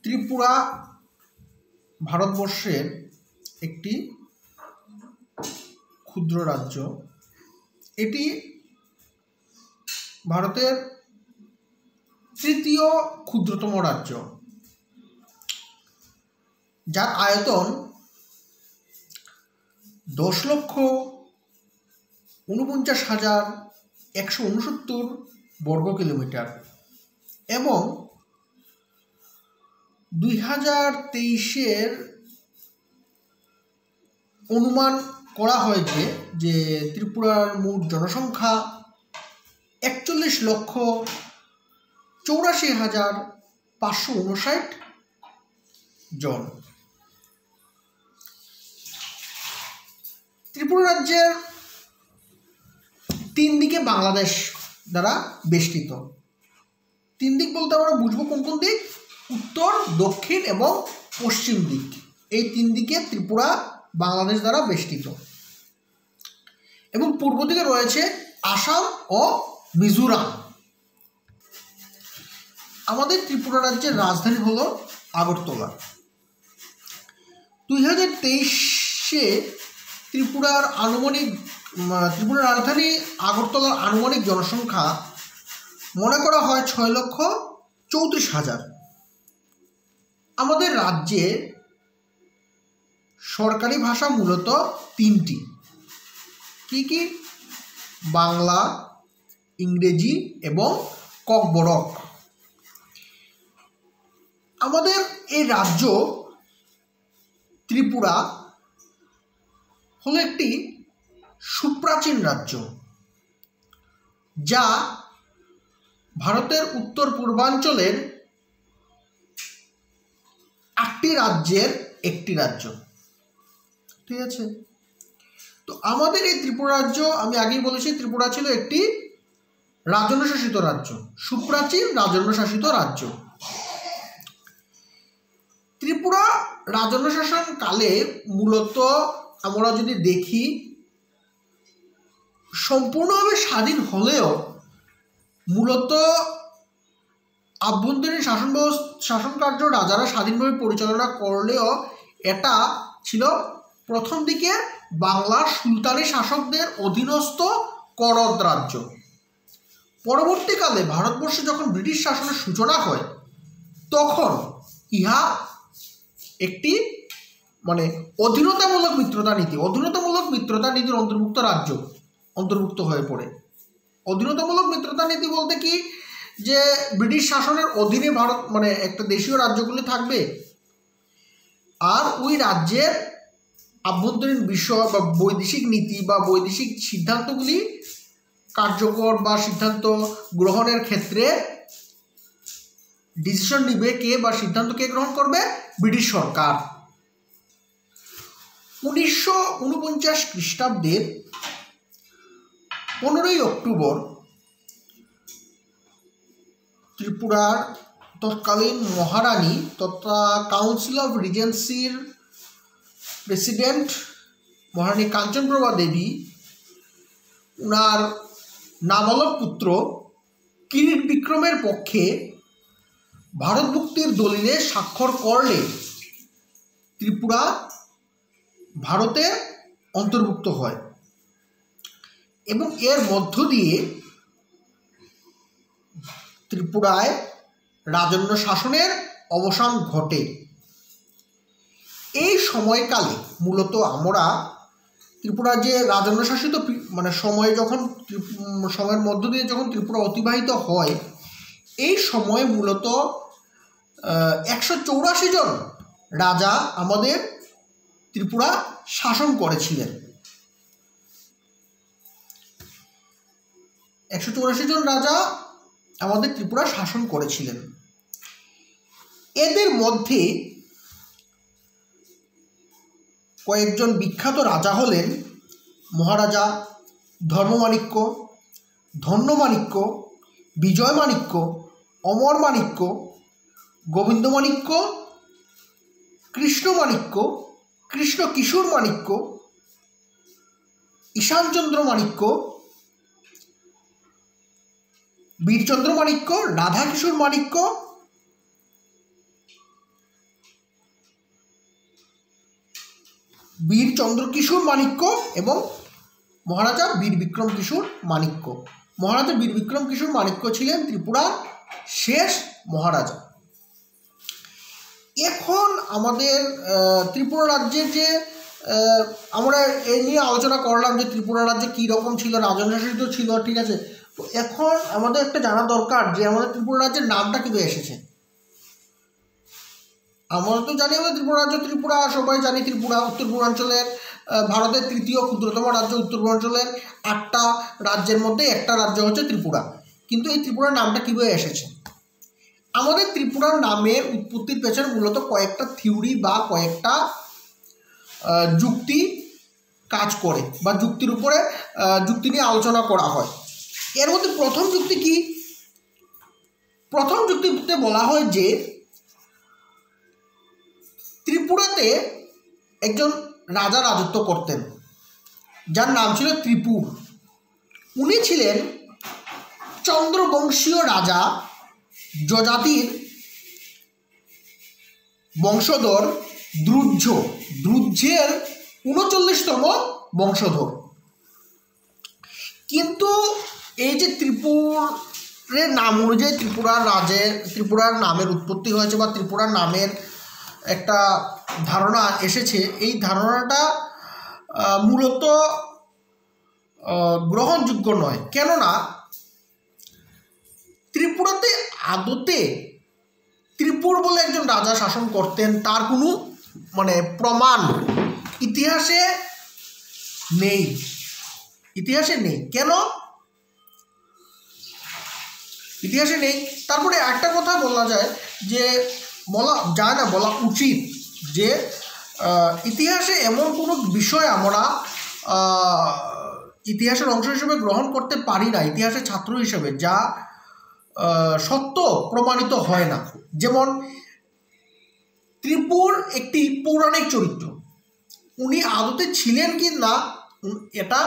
ত্রিপুরা ভারতবর্ষের একটি ক্ষুদ্র রাজ্য। এটি ভারতের তৃতীয় ক্ষুদ্রতম রাজ্য, যার আয়তন 10,49,169 বর্গ কিলোমিটার এবং 2023-এর অনুমান করা হয়েছে যে ত্রিপুরার মোট জনসংখ্যা 41,84,559 জন। ত্রিপুরা রাজ্যের 3 দিকে বাংলাদেশ দ্বারা বেষ্টিত। 3 দিক বলতে আমরা বুঝবো কোন কোন দিক? উত্তর, দক্ষিণ এবং পশ্চিম দিক। এই 3 দিকে ত্রিপুরা বাংলাদেশ দ্বারা বেষ্টিত এবং পূর্ব দিকে রয়েছে আসাম ও মিজোরাম। আমাদের ত্রিপুরা রাজ্যের রাজধানী হলো আগরতলা। 2023-এ ত্রিপুরার রাজধানী আগরতলার আনুমানিক জনসংখ্যা মনে করা হয় 6,34,000। আমাদের রাজ্যে সরকারি ভাষা মূলত 3টি। কি কি? বাংলা, ইংরেজি এবং ককবরক। আমাদের এই রাজ্য ত্রিপুরা হলো একটি সুপ্রাচীন রাজ্য, যা ভারতের উত্তর পূর্বাঞ্চলের 8টি রাজ্যের একটি রাজ্য। ঠিক আছে? তো আমাদের এই ত্রিপুরা রাজ্য, আমি আগেই বলেছি, ত্রিপুরা ছিল একটি রাজন্যশাসিত রাজ্য, সুপ্রাচীন রাজন্যশাসিত রাজ্য। ত্রিপুরা রাজন্য শাসন কালে মূলত আমরা যদি দেখি, সম্পূর্ণভাবে স্বাধীন হলেও মূলত আভ্যন্তরীণ শাসন কার্য রাজারা স্বাধীনভাবে পরিচালনা করলেও এটা ছিল প্রথম দিকে বাংলার সুলতানি শাসকদের অধীনস্থ করদ রাজ্য। পরবর্তীকালে ভারতবর্ষে যখন ব্রিটিশ শাসনের সূচনা হয়, তখন ইহা একটি অধীনতামূলক মিত্রতা নীতির অন্তর্ভুক্ত হয়ে পড়ে। অধীনতামূলক মিত্রতা নীতি বলতে কি, যে ব্রিটিশ শাসনের অধীনে ভারত একটা দেশীয় রাজ্যগুলি থাকবে, আর ওই রাজ্যের আভ্যন্তরীণ বিষয় বা বৈদেশিক নীতি বা বৈদেশিক সিদ্ধান্তগুলি কার্যকর বা সিদ্ধান্ত গ্রহণের ক্ষেত্রে ডিসিশন নিবে কে বা সিদ্ধান্ত কে গ্রহণ করবে? ব্রিটিশ সরকার। 1949 খ্রিস্টাব্দের 15ই অক্টোবর ত্রিপুরার তৎকালীন মহারানী তথা কাউন্সিল অফ রিজেন্সির প্রেসিডেন্ট মহারানী কাঞ্চনপ্রভা দেবী উনার নাবালক পুত্র কিরিট বিক্রমের পক্ষে ভারত মুক্তির দলিলে স্বাক্ষর করলে ত্রিপুরা ভারতে অন্তর্ভুক্ত হয় এবং এর মধ্য দিয়ে ত্রিপুরায় রাজন্য শাসনের অবসান ঘটে। এই সময়কালে মূলত আমরা ত্রিপুরা যে রাজন্য শাসিত সময়ের মধ্য দিয়ে যখন ত্রিপুরা অতিবাহিত হয়, এই সময়ে মূলত 184 জন রাজা আমাদের ত্রিপুরা শাসন করেছিলেন। 184 জন রাজা আমাদের ত্রিপুরা শাসন করেছিলেন। এদের মধ্যে কয়েকজন বিখ্যাত রাজা হলেন মহারাজা ধর্মমাণিক্য, ধন্যমাণিক্য, বিজয়মাণিক্য, অমরমাণিক্য, গোবিন্দমাণিক্য, কৃষ্ণমাণিক্য, কৃষ্ণকিশোর মাণিক্য, ঈশানচন্দ্র মাণিক্য, বীরচন্দ্র মাণিক্য, রাধাকিশোর মাণিক্য বীর চন্দ্রকিশোর মাণিক্য এবং মহারাজা বীর বিক্রম কিশোর মাণিক্য। মহারাজা বীর বিক্রম কিশোর মাণিক্য ছিলেন ত্রিপুরার শেষ মহারাজা। এখন আমাদের ত্রিপুরা রাজ্যের যে আমরা এই নিয়ে আলোচনা করলাম যে ত্রিপুরা রাজ্য কী রকম ছিল, রাজন শাসিত ছিল, ঠিক আছে। তো এখন আমাদের একটা জানা দরকার যে আমাদের ত্রিপুরা রাজ্যের নামটা কীভাবে এসেছে। আমরা তো জানি আমাদের ত্রিপুরা রাজ্য, ত্রিপুরা সবাই জানি, ত্রিপুরা উত্তর পূর্বাঞ্চলের ভারতের তৃতীয় ক্ষুদ্রতম রাজ্য। উত্তর পূর্বাঞ্চলের 8টা রাজ্যের মধ্যে একটা রাজ্য হচ্ছে ত্রিপুরা। কিন্তু এই ত্রিপুরার নামটা কীভাবে এসেছে? আমাদের ত্রিপুরার নামের উৎপত্তির পেছনে মূলত কয়েকটা থিওরি বা কয়েকটা যুক্তি কাজ করে বা যুক্তির উপরে যুক্তি নিয়ে আলোচনা করা হয়। এর মধ্যে প্রথম যুক্তি কি? প্রথম যুক্তিতে বলা হয় যে ত্রিপুরাতে একজন রাজা রাজত্ব করতেন যার নাম ছিল ত্রিপুর। উনি ছিলেন চন্দ্রবংশীয় রাজা যযাতির বংশধর দ্রুজ। দ্রুজের 39তম বংশধর। কিন্তু এই যে ত্রিপুরের নাম অনুযায়ী ত্রিপুরার নামের উৎপত্তি হয়েছে বা ত্রিপুরার নামের একটা ধারণা এসেছে, এই ধারণাটা মূলত গ্রহণযোগ্য নয়। কেননা ত্রিপুরাতে আদতে ত্রিপুর বলে একজন রাজা শাসন করতেন তার কোনো প্রমাণ ইতিহাসে নেই। কেন ইতিহাসে নেই? তারপরে একটা কথা বলা যায় যে বলা উচিত যে ইতিহাসে এমন কোনো বিষয় আমরা ইতিহাসের অংশ হিসেবে গ্রহণ করতে পারি না ইতিহাসের ছাত্র হিসেবে, যা সত্য প্রমাণিত হয় না। যেমন ত্রিপুর একটি পৌরাণিক চরিত্র, উনি আদতে ছিলেন কি না এটা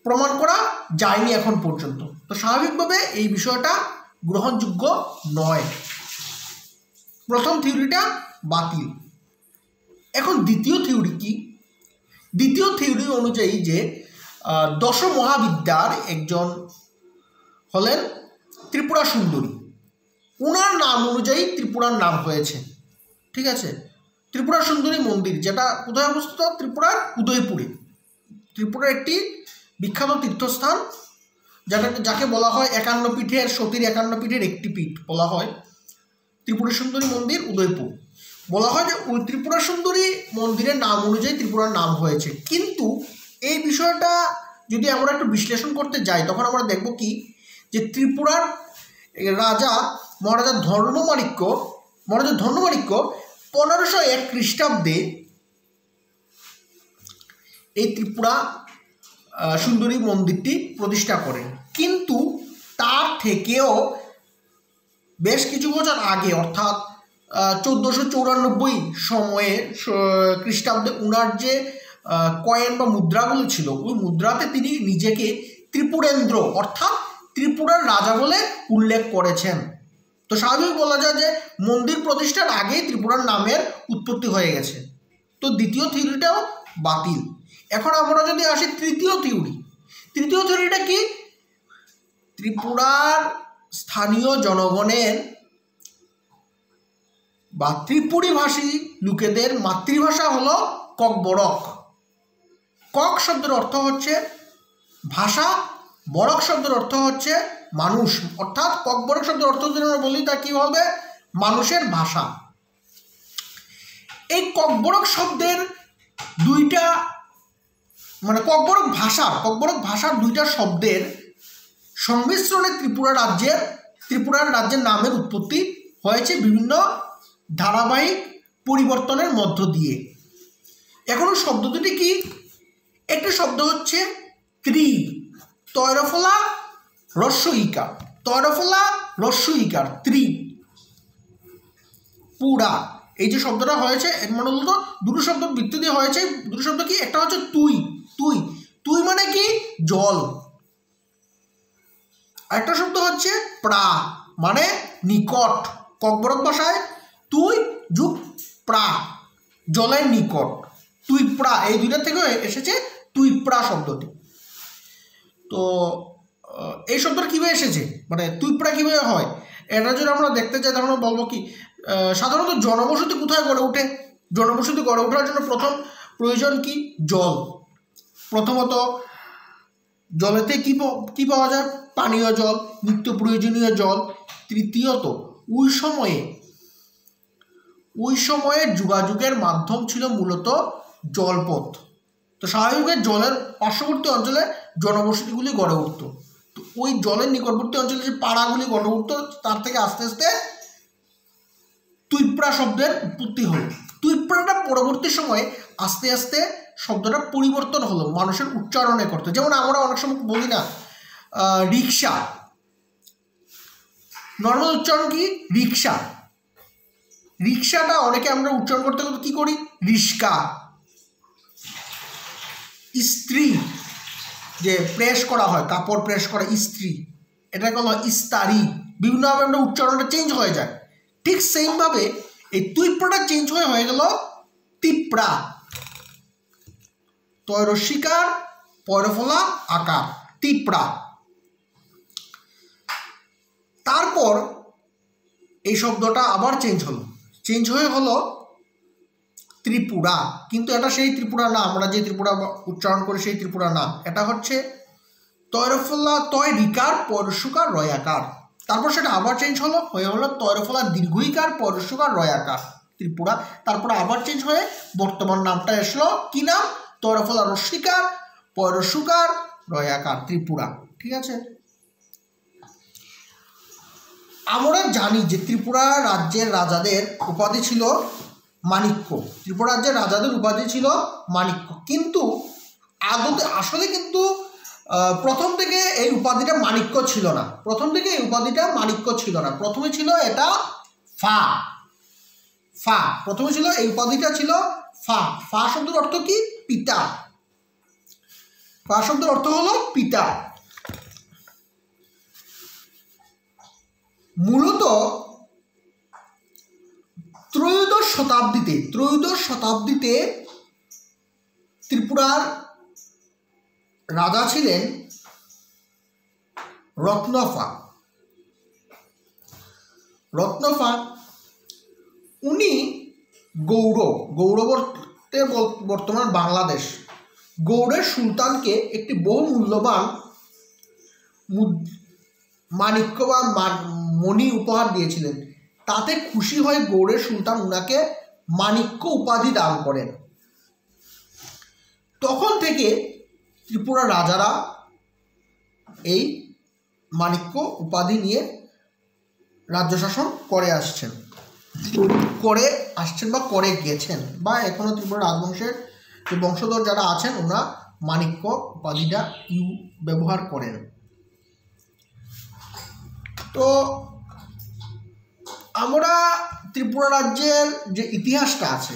প্রমাণ করা যায়নি এখন পর্যন্ত। তো স্বাভাবিকভাবে এই বিষয়টা গ্রহণযোগ্য নয়। প্রথম থিওরিটা বাতিল। এখন দ্বিতীয় থিওরি কি? দ্বিতীয় থিওরি অনুযায়ী যে দশ মহাবিদ্যার একজন হলেন ত্রিপুরা সুন্দরী। ওনার নাম অনুযায়ী ত্রিপুরার নাম হয়েছে, ঠিক আছে। ত্রিপুরা সুন্দরী মন্দির যেটা কোথায় অবস্থিত? ত্রিপুরার উদয়পুরে। ত্রিপুরার একটি বিখ্যাত তীর্থস্থান যাকে বলা হয় 51 পীঠের, সতীর 51 পীঠের একটি পীঠ বলা হয় ত্রিপুরা সুন্দরী মন্দির, উদয়পুর। বলা হয় যে ওই ত্রিপুরা সুন্দরী মন্দিরের নাম অনুযায়ী ত্রিপুরার নাম হয়েছে। কিন্তু এই বিষয়টা যদি আমরা একটু বিশ্লেষণ করতে যাই তখন আমরা দেখব কি যে ত্রিপুরার মহারাজা ধর্মমাণিক্য 1501 খ্রিস্টাব্দে এই ত্রিপুরা সুন্দরী মন্দিরটি প্রতিষ্ঠা করেন। কিন্তু তার থেকেও বেশ কিছু বছর আগে অর্থাৎ 1494 সময়ে খ্রিস্টাব্দে উনার যে কয়েন বা মুদ্রাগুলো ছিল ওই মুদ্রাতে তিনি নিজেকে ত্রিপুরেন্দ্র অর্থাৎ ত্রিপুরার রাজা বলে উল্লেখ করেছেন। তো স্বাভাবিক বলা যায় যে মন্দির প্রতিষ্ঠার আগেই ত্রিপুরার নামের উৎপত্তি হয়ে গেছে। তো দ্বিতীয় থিওরিটাও বাতিল। এখন আমরা যদি আসি তৃতীয় থিওরিটা কি? ত্রিপুরার স্থানীয় জনগণের বা ত্রিপুরী ভাষী লোকেদের মাতৃভাষা হলো ককবরক। কক শব্দের অর্থ হচ্ছে ভাষা, বরক শব্দের অর্থ হচ্ছে মানুষ, অর্থাৎ ককবরক শব্দের অর্থ যদি আমরা বলি তা কি হবে? মানুষের ভাষা। এই ককবরক শব্দের দুইটা ককবরক ভাষার দুইটা শব্দের সংমিশ্রণে ত্রিপুরার রাজ্যের নামের উৎপত্তি হয়েছে বিভিন্ন ধারাবাহিক পরিবর্তনের মধ্য দিয়ে। এখন শব্দ দুটি কি? একটি শব্দ হচ্ছে তৈরফলা রস্য পুরা। এই যে শব্দটা হয়েছে এর মূলত দুটো শব্দ ভিত্তি দিয়ে হয়েছে। দুটো শব্দ কি? একটা হচ্ছে তুই মানে কি? জল। আরেকটা শব্দ হচ্ছে প্রা মানে নিকট। ককবরক ভাষায় তুই যুগ প্রা জলের নিকট, তুইপ্রা, এই দুইটা থেকে এসেছে তুইপ্রা শব্দটি। তো এই শব্দটা কীভাবে এসেছে, মানে তুইপ্রা কীভাবে হয়, এটা যদি আমরা দেখতে চাই তাহলে বলবো কি, সাধারণত জনবসতি কোথায় গড়ে ওঠে? জনবসতি গড়ে ওঠার জন্য প্রথম প্রয়োজন কি? জল। প্রথমত জলেতে কি পাওয়া যায়? পানীয় জল, নিত্য প্রয়োজনীয় জল। তৃতীয়ত ওই সময়ে যোগাযোগের মাধ্যম ছিল মূলত জলপথ। তো স্বাভাবিকভাবে জলের পার্শ্ববর্তী অঞ্চলে জনবসতিগুলি গড়ে উঠত। তো ওই জলের নিকটবর্তী অঞ্চলে যে পাড়াগুলি গড়ে উঠত, তার থেকে আস্তে আস্তে তুইপ্রা শব্দের উৎপত্তি হলো। তুইপ্রাটা পরবর্তী সময়ে আস্তে আস্তে শব্দটা পরিবর্তন হলো মানুষের উচ্চারণে করতে। যেমন আমরা অনেক সময় বলি না রিক্সা, নর্মাল উচ্চারণ কি? রিক্সা। রিক্সাটা অনেকে আমরা উচ্চারণ করতে গেলে কি করি? রিস্কা। ইস্ত্রি, যে প্রেস করা হয়, কাপড় প্রেস করা, ইস্ত্রি, এটাকে বলা হয় ইস্তারি। বিভিন্নভাবে আমরা উচ্চারণটা চেঞ্জ হয়ে যায়। ঠিক সেইভাবে এই তুইপ্রাটা চেঞ্জ হয়ে গেল তিপ্রা। তয়রস্বীকার পয়রফলা আকার, তিপ্রা। তারপর এই শব্দটা আবার চেঞ্জ হয়ে হলো ত্রিপুরা। কিন্তু এটা সেই ত্রিপুরা না, আমরা যে ত্রিপুরা উচ্চারণ করি সেই ত্রিপুরা না। এটা হচ্ছে তয়রফলা তয় রিকার পরশুকার রয়াকার। তারপর সেটা আবার হয়ে হলো তয়রফলা দীর্ঘইকার পরশুকার রয়াকার, ত্রিপুরা। তারপর আবার চেঞ্জ হয়ে বর্তমান নামটা এসলো কি নাম? তয়রফলা রস্বীকার পরশুকার রয়াকার, ত্রিপুরা। ঠিক আছে, আমরা জানি যে ত্রিপুরা রাজ্যের রাজাদের উপাধি ছিল মাণিক্য। ত্রিপুরা রাজ্যের রাজাদের উপাধি ছিল মাণিক্য, কিন্তু আসলে কিন্তু প্রথম থেকে এই উপাধিটা মাণিক্য ছিল না। প্রথমে ছিল এটা ফা। প্রথমে ছিল এই উপাধিটা ছিল ফা। ফা শব্দের অর্থ কি? পিতা। ফা শব্দের অর্থ হলো পিতা। মূলত ত্রয়োদশ শতাব্দীতে ত্রিপুরার রাজা ছিলেন রত্নফা। উনি গৌড়বর্তে বর্তমান বাংলাদেশ, গৌড়ের সুলতানকে একটি বহু মূল্যবান মাণিক্য বা মণি উপহার দিয়েছিলেন। তাতে খুশি হয়ে গৌড়ের সুলতান উনাকে মাণিক্য উপাধি দান করেন। তখন থেকে ত্রিপুরা রাজারা এই মাণিক্য উপাধি নিয়ে রাজ্য শাসন করে আসছেন বা করে গিয়েছেন, বা এখনো ত্রিপুরা রাজবংশের যে বংশধর যারা আছেন ওরা মাণিক্য উপাধিটা ব্যবহার করেন। তো আমরা ত্রিপুরা রাজ্যের যে ইতিহাসটা আছে,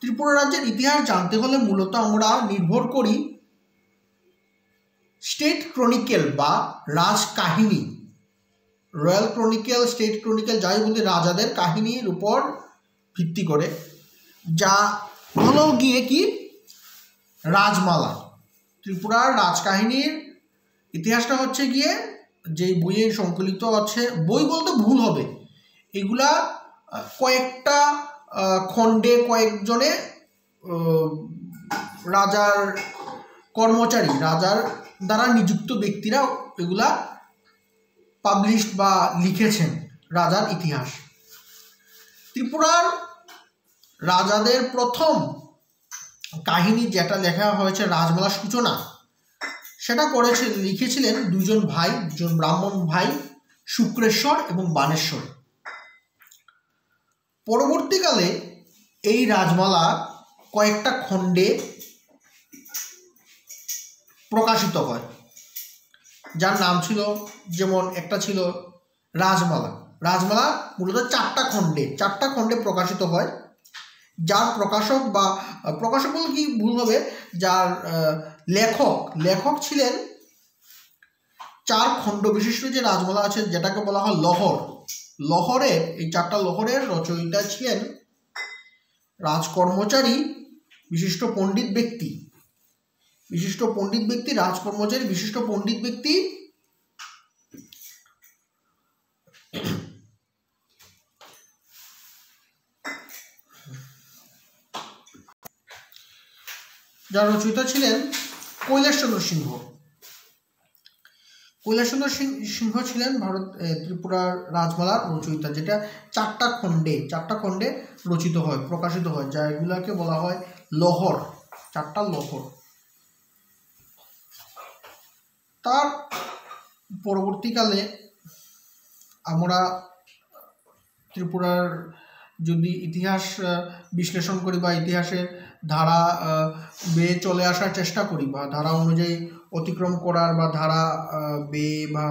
ত্রিপুরা রাজ্যের ইতিহাস জানতে হলে মূলত আমরা নির্ভর করি স্টেট ক্রনিকেল বা রাজকাহিনী, রয়্যাল ক্রনিকেল, স্টেট ক্রনিকেল, যাই বলি, রাজাদের কাহিনীর উপর ভিত্তি করে, যা হলো গিয়ে কি রাজমালা। ত্রিপুরার রাজকাহিনীর ইতিহাসটা হচ্ছে গিয়ে যে বইয়ে সংকলিত আছে, বই বলতে ভুল হবে, এগুলা কয়েকটা খণ্ডে কয়েকজনে রাজার কর্মচারী, রাজার দ্বারা নিযুক্ত ব্যক্তিরা এগুলা পাবলিশ বা লিখেছেন রাজার ইতিহাস। ত্রিপুরার রাজাদের প্রথম কাহিনী যেটা লেখা হয়েছে রাজমালা সূচনা, সেটা লিখেছিলেন দুজন ব্রাহ্মণ ভাই, শুক্রেশ্বর এবং বাণেশ্বর। পরবর্তীকালে এই রাজমালা কয়েকটা খণ্ডে প্রকাশিত হয়, যার নাম ছিল, যেমন একটা ছিল রাজমালা মূলত চারটা খণ্ডে প্রকাশিত হয়। যার প্রকাশক বলতে কি ভুল হবে, যার লেখক ছিলেন 4 খণ্ড বিশিষ্ট যে রাজমালা আছে, যেটাকে বলা হয় লহর। এই 4টা লহরের রচয়িতা ছিলেন রাজকর্মচারী, বিশিষ্ট পণ্ডিত ব্যক্তি, রাজকর্মচারী, বিশিষ্ট পণ্ডিত ব্যক্তি, যার রচয়িতা ছিলেন কৈলাসচন্দ্র সিংহ। কৈলাসচন্দ্র সিংহ ছিলেন ত্রিপুরার রাজমালার রচয়িতা, যেটা 4টা খণ্ডে রচিত হয়, প্রকাশিত হয়, যা এগুলাকে বলা হয় লহর, 4টা লহর। তার পরবর্তীকালে আমরা ত্রিপুরার যদি ইতিহাস বিশ্লেষণ করি বা ইতিহাসের ধারা বেয়ে চলে আসার চেষ্টা করি বা ধারা অনুযায়ী অতিক্রম করার বা ধারা বেয়ে বা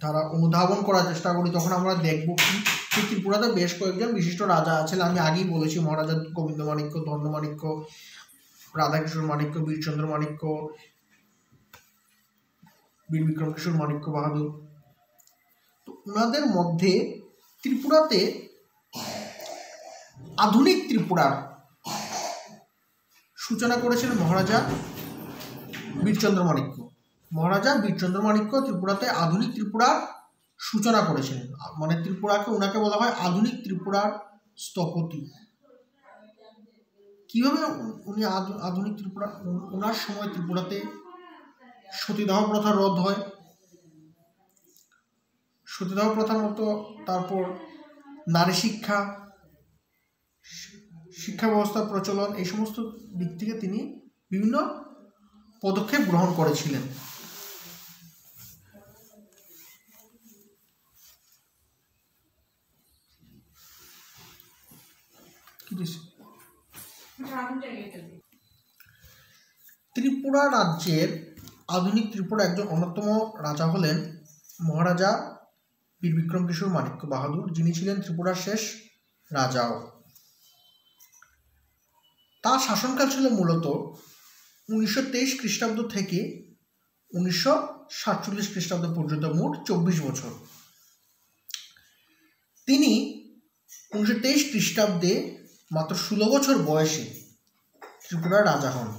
ধারা অনুধাবন করার চেষ্টা করি, তখন আমরা দেখব কি ত্রিপুরাতে বেশ কয়েকজন বিশিষ্ট রাজা আছেন। আমি আগেই বলেছি, মহারাজা গোবিন্দমাণিক্য, ধন্যমাণিক্য, রাধাকিশোর মাণিক্য, বীরচন্দ্র মাণিক্য, বীর বিক্রম কিশোর মাণিক্য বাহাদুর। তো ওনাদের মধ্যে ত্রিপুরাতে আধুনিক ত্রিপুরার সূচনা করেছিলেন মহারাজা বীরচন্দ্র মাণিক্য। ত্রিপুরাতে আধুনিক ত্রিপুরার সূচনা করেছিলেন, মানে ওনাকে বলা হয় আধুনিক ত্রিপুরার স্থপতি। কিভাবে উনি আধুনিক ত্রিপুরা, ওনার সময় ত্রিপুরাতে সতীদাহ প্রথা রোধ হয়, সতীদাহ প্রথার মতো, তারপর নারী শিক্ষা ব্যবস্থার প্রচলন, এই সমস্ত দিক থেকে তিনি বিভিন্ন পদক্ষেপ গ্রহণ করেছিলেন। ত্রিপুরা রাজ্যের আধুনিক ত্রিপুরা একজন অন্যতম রাজা হলেন মহারাজা বীর বিক্রম কিশোর মাণিক্য বাহাদুর, যিনি ছিলেন ত্রিপুরার শেষ রাজাও। তার শাসনকাল ছিল মূলত 1923 খ্রিস্টাব্দ থেকে 1947 খ্রিস্টাব্দ পর্যন্ত, মোট 24 বছর। তিনি 1923 খ্রিস্টাব্দে মাত্র 16 বছর বয়সে ত্রিপুরার রাজা হন।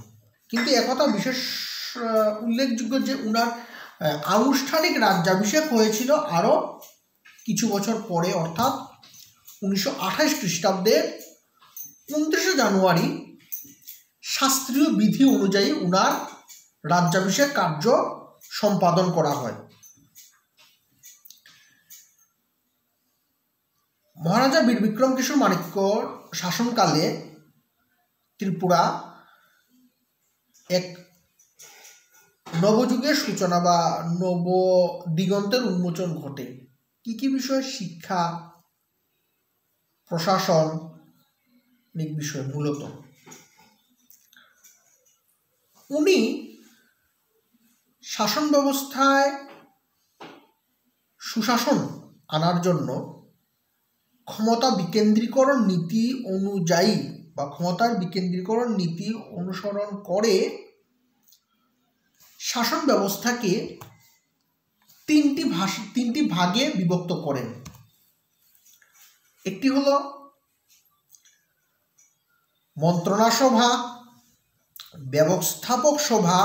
কিন্তু একথা বিশেষ উল্লেখযোগ্য যে উনার আনুষ্ঠানিক রাজ্যাভিষেক হয়েছিল আরও কিছু বছর পরে, অর্থাৎ 1928 খ্রিস্টাব্দের 29 জানুয়ারি শাস্ত্রীয় বিধি অনুযায়ী উনার রাজ্যাভিষেক কার্য সম্পাদন করা হয়। মহারাজা বীর বিক্রম কিশোর মাণিক্যর শাসনকালে ত্রিপুরা এক নবযুগের সূচনা বা নব দিগন্তের উন্মোচন ঘটে। কি কি বিষয়? শিক্ষা, প্রশাসনিক বিষয় মূলত। উনি শাসন ব্যবস্থায় সুশাসন আনার জন্য ক্ষমতা বিকেন্দ্রীকরণ নীতি অনুযায়ী বা ক্ষমতার বিকেন্দ্রীকরণ নীতি অনুসরণ করে শাসন ব্যবস্থাকে তিনটি ভাগে বিভক্ত করেন। একটি হলো মন্ত্রণা সভা, ব্যবস্থাপক সভা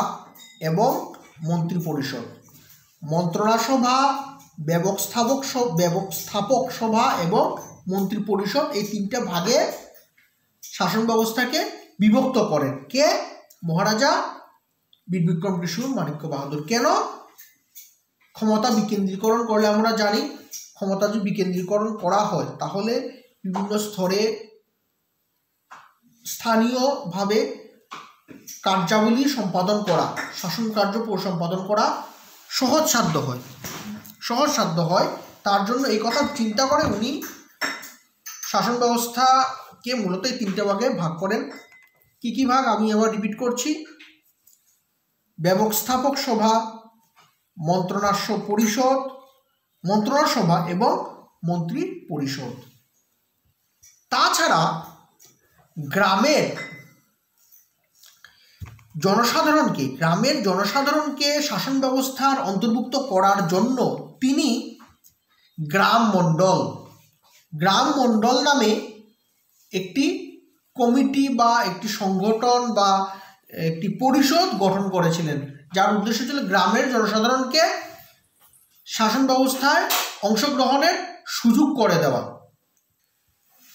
এবং মন্ত্রী পরিষদ। মন্ত্রণা সভা, ব্যবস্থাপক সভা এবং মন্ত্রী পরিষদ, এই তিনটা ভাগে শাসন ব্যবস্থাকে বিভক্ত করেন কে? মহারাজা বীর বিক্রম কিশোর মাণিক্য বাহাদুর। কেন? ক্ষমতা বিকেন্দ্রীকরণ করলে আমরা জানি, ক্ষমতা যদি বিকেন্দ্রীকরণ করা হয় তাহলে বিভিন্ন স্তরে স্থানীয়ভাবে কার্যাবলী সম্পাদন করা, শাসন কার্য সম্পাদন করা সহজসাধ্য হয়। তার জন্য এই কথা চিন্তা করে উনি শাসন ব্যবস্থাকে মূলত এই তিনটে ভাগে ভাগ করেন। কি কি ভাগ আমি আবার রিপিট করছি: ব্যবস্থাপক সভা, মন্ত্রণা সভা এবং মন্ত্রী পরিষদ। তাছাড়া গ্রামের জনসাধারণকে শাসন ব্যবস্থার অন্তর্ভুক্ত করার জন্য তিনি গ্রাম মণ্ডল নামে একটি কমিটি বা একটি সংগঠন বা একটি পরিষদ গঠন করেছিলেন, যার উদ্দেশ্য ছিল গ্রামের জনসাধারণকে শাসন ব্যবস্থায় অংশগ্রহণের সুযোগ করে দেওয়া।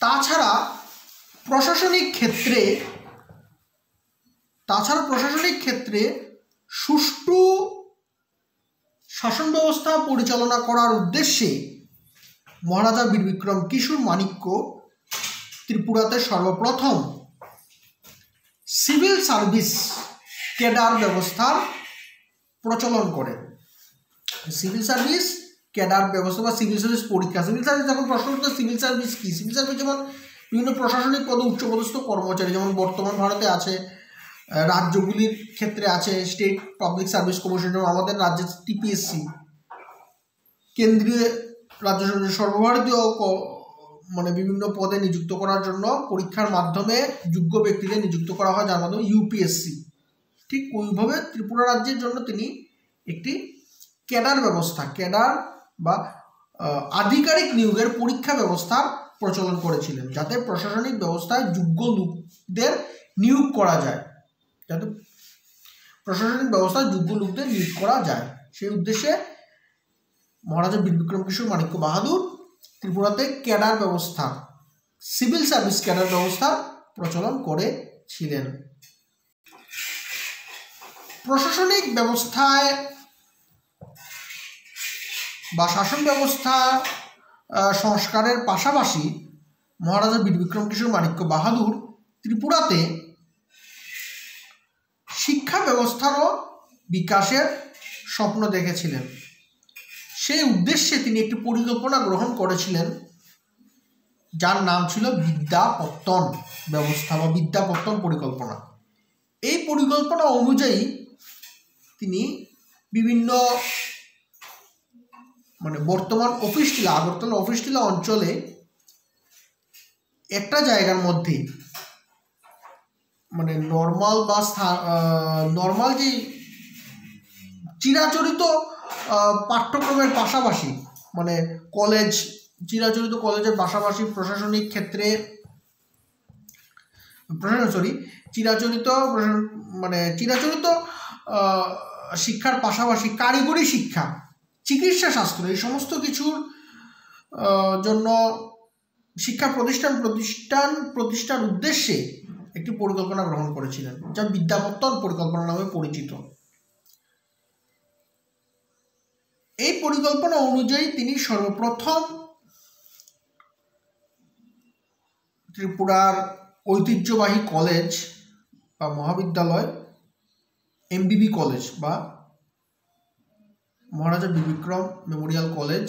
তাছাড়া প্রশাসনিক ক্ষেত্রে সুষ্ঠু শাসন ব্যবস্থা পরিচালনা করার উদ্দেশ্যে মহারাজা বীরবিক্রম কিশোর মাণিক্য ত্রিপুরাতে সর্বপ্রথম সিভিল সার্ভিস ক্যাডার ব্যবস্থার প্রচলন করেন। সিভিল সার্ভিস ক্যাডার ব্যবস্থা বা সিভিল সার্ভিস পরীক্ষা। সিভিল সার্ভিস যখন প্রশ্ন করতে, সিভিল সার্ভিস কি? সিভিল সার্ভিস যেমন বিভিন্ন প্রশাসনিক পদে উচ্চপদস্থ কর্মচারী, যেমন বর্তমান ভারতে আছে, রাজ্যগুলির ক্ষেত্রে আছে স্টেট পাবলিক সার্ভিস কমিশন, যেমন আমাদের রাজ্যে টিপিএসসি, কেন্দ্রীয় রাজ্য সর্বভারতীয় মানে বিভিন্ন পদে নিযুক্ত করার জন্য পরীক্ষার মাধ্যমে যোগ্য ব্যক্তিদের নিযুক্ত করা হয়, যার মাধ্যমে ইউপিএসসি। ঠিক ওইভাবে ত্রিপুরা রাজ্যের জন্য তিনি একটি ক্যাডার ব্যবস্থা, ক্যাডার বা আধিকারিক নিয়োগের পরীক্ষা ব্যবস্থার প্রচলন করেছিলেন, যাতে প্রশাসনিক ব্যবস্থায় যোগ্য লোকদের নিয়োগ করা যায়, সেই উদ্দেশ্যে মহারাজা বীরবিক্রম কিশোর মাণিক্য বাহাদুর ত্রিপুরাতে ক্যাডার ব্যবস্থা, সিভিল সার্ভিস ক্যাডার ব্যবস্থা প্রচলন করেছিলেন। প্রশাসনিক ব্যবস্থায় বা শাসন ব্যবস্থা সংস্কারের পাশাপাশি মহারাজা বীরবিক্রম কিশোর মাণিক্য বাহাদুর ত্রিপুরাতে শিক্ষা ব্যবস্থারও বিকাশের স্বপ্ন দেখেছিলেন। সেই উদ্দেশ্যে তিনি একটি পরিকল্পনা গ্রহণ করেছিলেন, যার নাম ছিল বিদ্যাপত্তন ব্যবস্থা বা বিদ্যাপত্তন পরিকল্পনা। এই পরিকল্পনা অনুযায়ী তিনি বিভিন্ন মানে বর্তমান অফিসটিলা, আগরতলা অফিসটিলা অঞ্চলে একটা জায়গার মধ্যে মানে নর্মাল যে চিরাচরিত পাঠ্যক্রমের পাশাপাশি মানে চিরাচরিত কলেজের পাশাপাশি প্রশাসনিক ক্ষেত্রে চিরাচরিত শিক্ষার পাশাপাশি কারিগরি শিক্ষা, চিকিৎসা শাস্ত্র, এই সমস্ত কিছুর জন্য শিক্ষা প্রতিষ্ঠার উদ্দেশ্যে একটি পরিকল্পনা গ্রহণ করেছিলেন, যা বিদ্যাপত্তন পরিকল্পনা নামে পরিচিত। এই পরিকল্পনা অনুযায়ী তিনি সর্বপ্রথম ত্রিপুরার ঐতিহ্যবাহী কলেজ বা মহাবিদ্যালয় এমবিবি কলেজ বা মহারাজা বীরবিক্রম মেমোরিয়াল কলেজ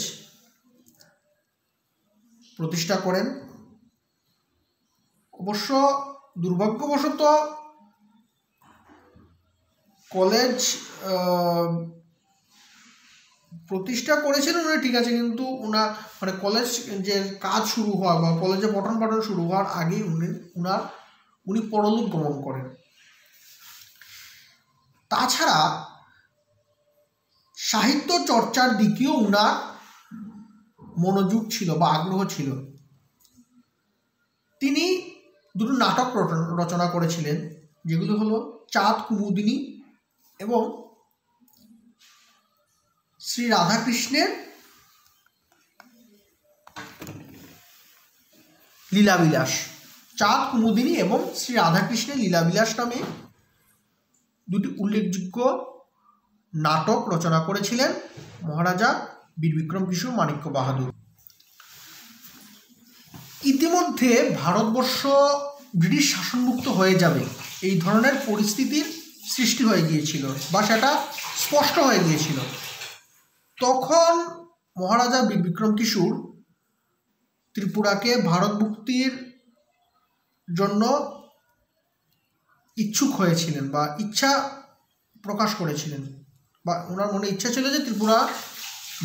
প্রতিষ্ঠা করেন। অবশ্য দুর্ভাগ্যবশত কলেজ প্রতিষ্ঠা করেছিলেন উনি, ঠিক আছে, কিন্তু ওনার মানে কলেজ যে কাজ শুরু হওয়া বা কলেজে পঠন পাঠন শুরু হওয়ার আগেই উনি পরলোক গমন করেন। তাছাড়া সাহিত্য চর্চার দিকেও উনার মনোযোগ ছিল বা আগ্রহ ছিল। তিনি দুটো নাটক রচনা করেছিলেন, যেগুলো হলো চাঁদ কুমুদিনী এবং শ্রী রাধাকৃষ্ণের লীলাবিলাস। চাঁদ কুমুদিনী এবং শ্রী রাধাকৃষ্ণের লীলাবিলাস নামে দুটি উল্লেখযোগ্য নাটক রচনা করেছিলেন মহারাজা বীরবিক্রম কিশোর মাণিক্য বাহাদুর। ইতিমধ্যে ভারতবর্ষ ব্রিটিশ শাসনমুক্ত হয়ে যাবে এই ধরনের পরিস্থিতির সৃষ্টি হয়ে গিয়েছিল বা সেটা স্পষ্ট হয়ে গিয়েছিল। তখন মহারাজা বীরবিক্রম কিশোর ত্রিপুরাকে ভারত মুক্তির জন্য ইচ্ছুক হয়েছিলেন বা ইচ্ছা প্রকাশ করেছিলেন, বা ওনার মনে ইচ্ছা ছিল যে ত্রিপুরা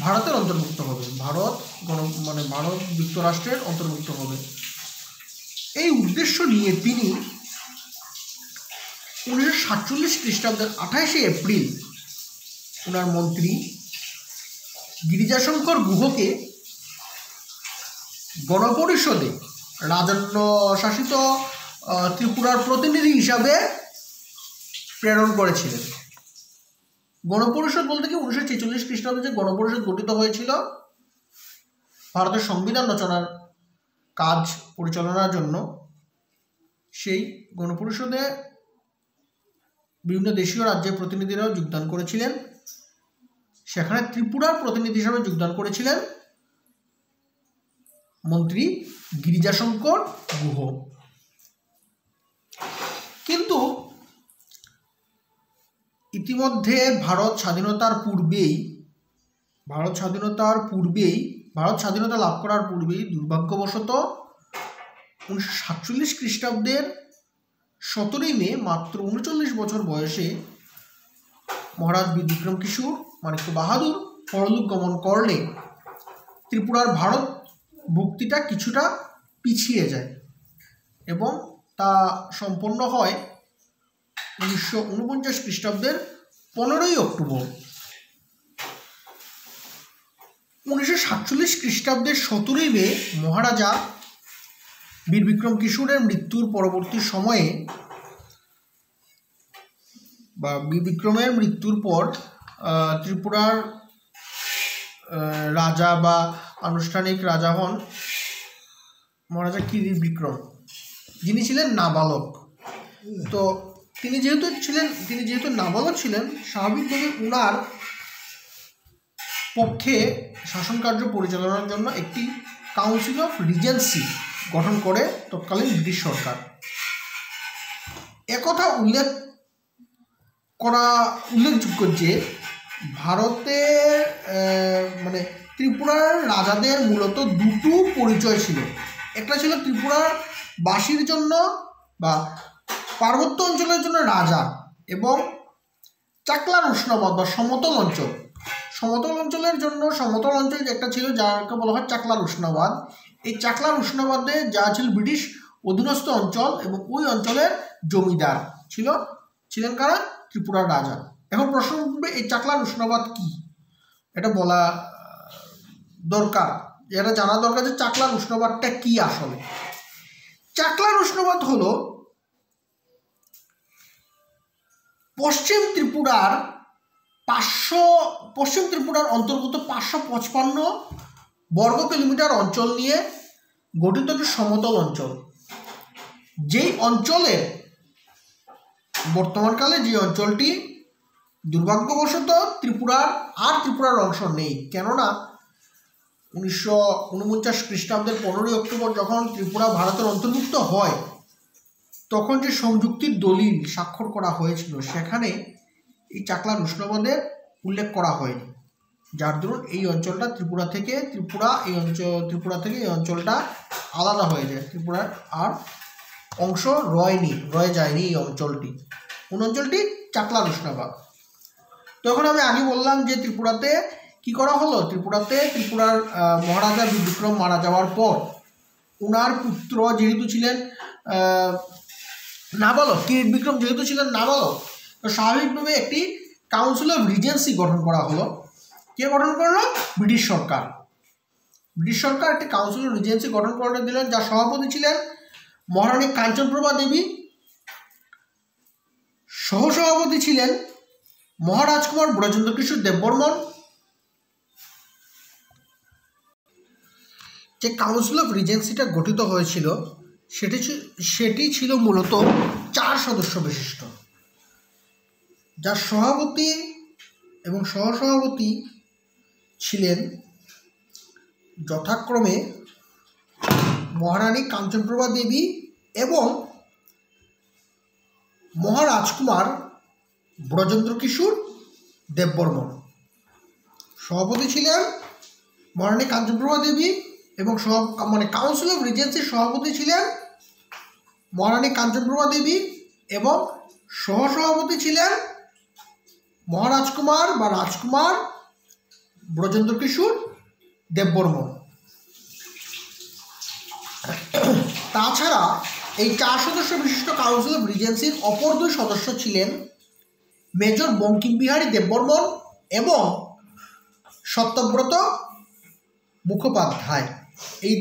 ভারতের অন্তর্ভুক্ত হবে, ভারত যুক্তরাষ্ট্রের অন্তর্ভুক্ত হবে। এই উদ্দেশ্য নিয়ে তিনি 1947 খ্রিস্টাব্দের 28 এপ্রিল ওনার মন্ত্রী গিরিজাশঙ্কর গুহকে গণপরিষদে রাজন্য শাসিত ত্রিপুরার প্রতিনিধি হিসাবে প্রেরণ করেছিলেন। গণপরিষদ বলতে কি 1946 খ্রিস্টাব্দে যে গণপরিষদ গঠিত হয়েছিল ভারতের সংবিধান রচনার কাজ পরিচালনার জন্য, সেই গণপরিষদে বিভিন্ন দেশীয় রাজ্যের প্রতিনিধিরাও যোগদান করেছিলেন। সেখানে ত্রিপুরার প্রতিনিধি হিসাবে যোগদান করেছিলেন মন্ত্রী গিরিজাশঙ্কর গুহ। কিন্তু ইতিমধ্যে ভারত স্বাধীনতা লাভ করার পূর্বেই দুর্ভাগ্যবশত 1947 খ্রিস্টাব্দের 17 মে মাত্র 39 বছর বয়সে মহারাজ বীর বিক্রম কিশোর মাণিক্য বাহাদুর পরলোক গমন করলে ত্রিপুরার ভারত ভুক্তিটা কিছুটা পিছিয়ে যায় এবং তা সম্পন্ন হয় 1949 খ্রিস্টাব্দের 15ই অক্টোবর। 1947 খ্রিস্টাব্দের 17 মে মহারাজা বীর বিক্রম কিশোরের মৃত্যুর পরবর্তী সময়ে বা বীর বিক্রমের মৃত্যুর পর ত্রিপুরার রাজা বা আনুষ্ঠানিক রাজা হন মহারাজা কিরিট বিক্রম, যিনি ছিলেন নাবালক। তো তিনি যেহেতু নাবালক ছিলেন, স্বাভাবিকভাবে উনার পক্ষে শাসন কার্য পরিচালনার জন্য একটি কাউন্সিল অফ রিজেন্সি গঠন করে তৎকালীন ব্রিটিশ সরকার। একথা উল্লেখযোগ্য যে ভারতের মানে ত্রিপুরার রাজাদের মূলত দুটো পরিচয় ছিল। একটা ছিল ত্রিপুরার বাসীর জন্য বা পার্বত্য অঞ্চলের জন্য রাজা, এবং চাকলা রুষ্ণবাদ বা সমতল অঞ্চলের জন্য সমতল অঞ্চল একটা ছিল যাকে বলা হয় চাকলা রুষ্ণবাদ। এই চাকলা রুষ্ণবাদে যা ছিল ব্রিটিশ অধীনস্থ অঞ্চল, এবং ওই অঞ্চলের জমিদার ছিলেন কারা? ত্রিপুরার রাজা। এখন প্রশ্ন উঠবে, এই চাকলা রুষ্ণবাদ কি? এটা বলা দরকার, এটা জানা দরকার যে চাকলা রুষ্ণবাদটা কি আসলে। চাকলা রুষ্ণবাদ হলো পশ্চিম ত্রিপুরার অন্তর্গত 555 বর্গ কিলোমিটার অঞ্চল নিয়ে গঠিত একটি সমতল অঞ্চল। যেই অঞ্চলে বর্তমানকালে যে অঞ্চলটি দুর্ভাগ্যবশত ত্রিপুরার অংশ নেই, কেননা 1949 খ্রিস্টাব্দের 15ই অক্টোবর যখন ত্রিপুরা ভারতের অন্তর্ভুক্ত হয়, তখন যে সংযুক্তির দলিল স্বাক্ষর করা হয়েছিল সেখানে এই চাকলা রুষ্ণবাদের উল্লেখ করা হয়নি, যার দরুন এই অঞ্চলটা ত্রিপুরা থেকে এই অঞ্চলটা আলাদা হয়ে যায়। ত্রিপুরার আর অংশ রয়ে যায়নি এই অঞ্চলটি। কোন অঞ্চলটি? চাকলা রুষ্ণবাদ। তখন আমি আগে বললাম যে ত্রিপুরাতে কি করা হলো, ত্রিপুরার মহারাজা বীর বিক্রম মারা যাওয়ার পর উনার পুত্র যেহেতু ছিলেন নাবালক, কিরিট বিক্রম যেহেতু ছিলেন নাবালক, তো স্বাভাবিকভাবে একটি কাউন্সিল অফ রিজেন্সি গঠন করা হলো। কে গঠন করলো? ব্রিটিশ সরকার একটি কাউন্সিল অফ রিজেন্সি গঠন করে দিলেন, যার সভাপতি ছিলেন মহারানী কাঞ্চনপ্রভা দেবী, সহসভাপতি ছিলেন মহারাজকুমার ব্রজেন্দ্র কিশোর দেববর্মন। যে কাউন্সিল অফ রিজেন্সিটা গঠিত হয়েছিল সেটি ছিল মূলত 4 সদস্য বিশিষ্ট, যার সভাপতি এবং সহসভাপতি ছিলেন যথাক্রমে মহারানী কাঞ্চনপ্রভা দেবী এবং মহারাজকুমার ব্রজেন্দ্র কিশোর দেববর্মন। সভাপতি ছিলেন মহারানী কাঞ্চনপ্রভা দেবী এবং কাউন্সিল অফ রিজেন্সির সভাপতি ছিলেন মহারানী কাঞ্চনপ্রভা দেবী এবং সহসভাপতি ছিলেন মহারাজকুমার বা রাজকুমার ব্রজেন্দ্র কিশোর দেববর্মন। তাছাড়া এই 4 সদস্য বিশিষ্ট কাউন্সিল অফ রিজেন্সির অপর 2 সদস্য ছিলেন মেজর বঙ্কিমবিহারী দেববর্মন এবং সত্যব্রত মুখোপাধ্যায়। এই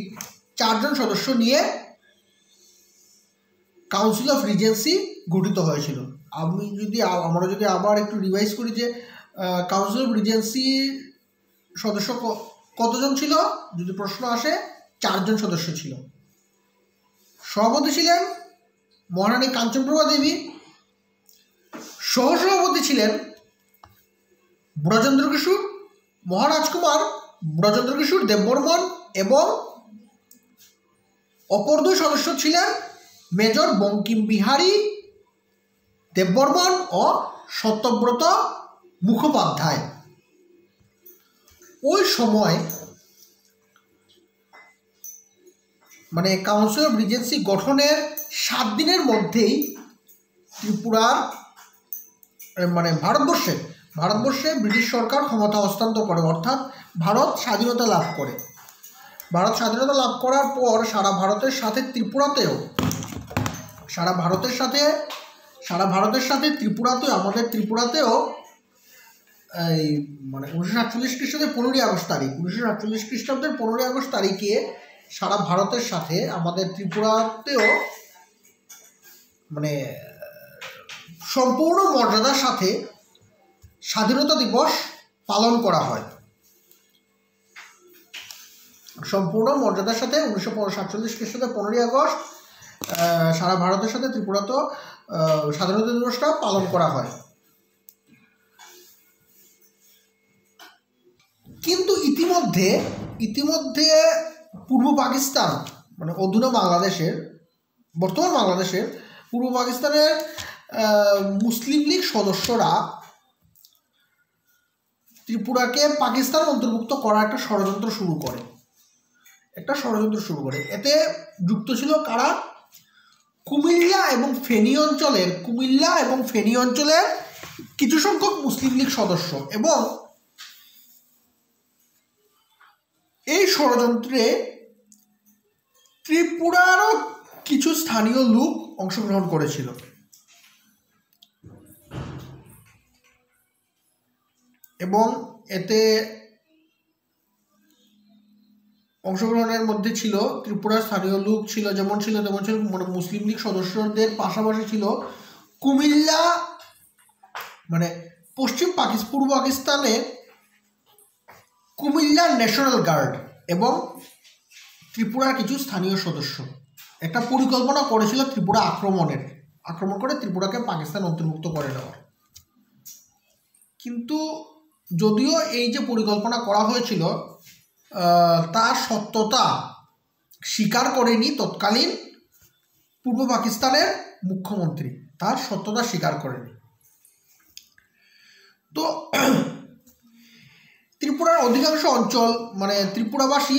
4 জন সদস্য নিয়ে কাউন্সিল অফ রিজেন্সি গঠিত হয়েছিল। আমরা যদি আবার একটু রিভাইজ করি যে কাউন্সিল অফ রিজেন্সি সদস্য কতজন ছিল, যদি প্রশ্ন আসে 4 জন সদস্য ছিল। সভাপতি ছিলেন মহারানী কাঞ্চনপ্রভা দেবী, সহসভাপতি ছিলেন ব্রজেন্দ্র কিশোর, মহারাজকুমার ব্রজেন্দ্র কিশোর দেববর্মন, এবং অপর 2 সদস্য ছিলেন মেজর বঙ্কিম বিহারী দেববর্মন ও সত্যব্রত মুখোপাধ্যায়। ওই সময় মানে কাউন্সিল অফ রিজেন্সি গঠনের 7 দিনের মধ্যেই ত্রিপুরার মানে ভারতবর্ষে ব্রিটিশ সরকার ক্ষমতা হস্তান্তর করে, অর্থাৎ ভারত স্বাধীনতা লাভ করে। ভারত স্বাধীনতা লাভ করার পর সারা ভারতের সাথে ত্রিপুরাতেও আমাদের ত্রিপুরাতেও এই মানে 1947 খ্রিস্টাব্দের 15ই আগস্ট তারিখ 1947 খ্রিস্টাব্দের 15ই আগস্ট তারিখে সারা ভারতের সাথে আমাদের ত্রিপুরাতেও মানে সম্পূর্ণ মর্যাদার সাথে স্বাধীনতা দিবস পালন করা হয়। সম্পূর্ণ মর্যাদার সাথে 1947 খ্রিস্টাব্দের 15ই আগস্ট সারা ভারতের সাথে ত্রিপুরাতেও স্বাধীনতা দিবসটা পালন করা হয়। কিন্তু ইতিমধ্যে পূর্ব পাকিস্তান মানে অধুনা বর্তমান বাংলাদেশের পূর্ব পাকিস্তানের মুসলিম লীগ সদস্যরা ত্রিপুরাকে পাকিস্তান অন্তর্ভুক্ত করার একটা ষড়যন্ত্র শুরু করে। এতে যুক্ত ছিল কারা? কুমিল্লা এবং ফেনী অঞ্চলের কিছু সংখ্যক মুসলিম লীগ সদস্য, এবং এই ষড়যন্ত্রে ত্রিপুরারও কিছু স্থানীয় লোক অংশগ্রহণ করেছিল। এবং এতে অংশগ্রহণের মধ্যে ছিল ত্রিপুরার স্থানীয় লোক ছিল, যেমন ছিল মুসলিম লীগ সদস্যদের পাশাপাশি ছিল কুমিল্লা মানে পূর্ব পাকিস্তানের কুমিল্লা ন্যাশনাল গার্ড এবং ত্রিপুরার কিছু স্থানীয় সদস্য একটা পরিকল্পনা করেছিল ত্রিপুরা আক্রমণ করে ত্রিপুরাকে পাকিস্তান অন্তর্ভুক্ত করে নেওয়ার। কিন্তু যদিও এই যে পরিকল্পনা করা হয়েছিল তার সত্যতা স্বীকার করেনি তৎকালীন পূর্ব পাকিস্তানের মুখ্যমন্ত্রী, তার সত্যতা স্বীকার করেনি। তো ত্রিপুরার অধিকাংশ অঞ্চল মানে ত্রিপুরাবাসী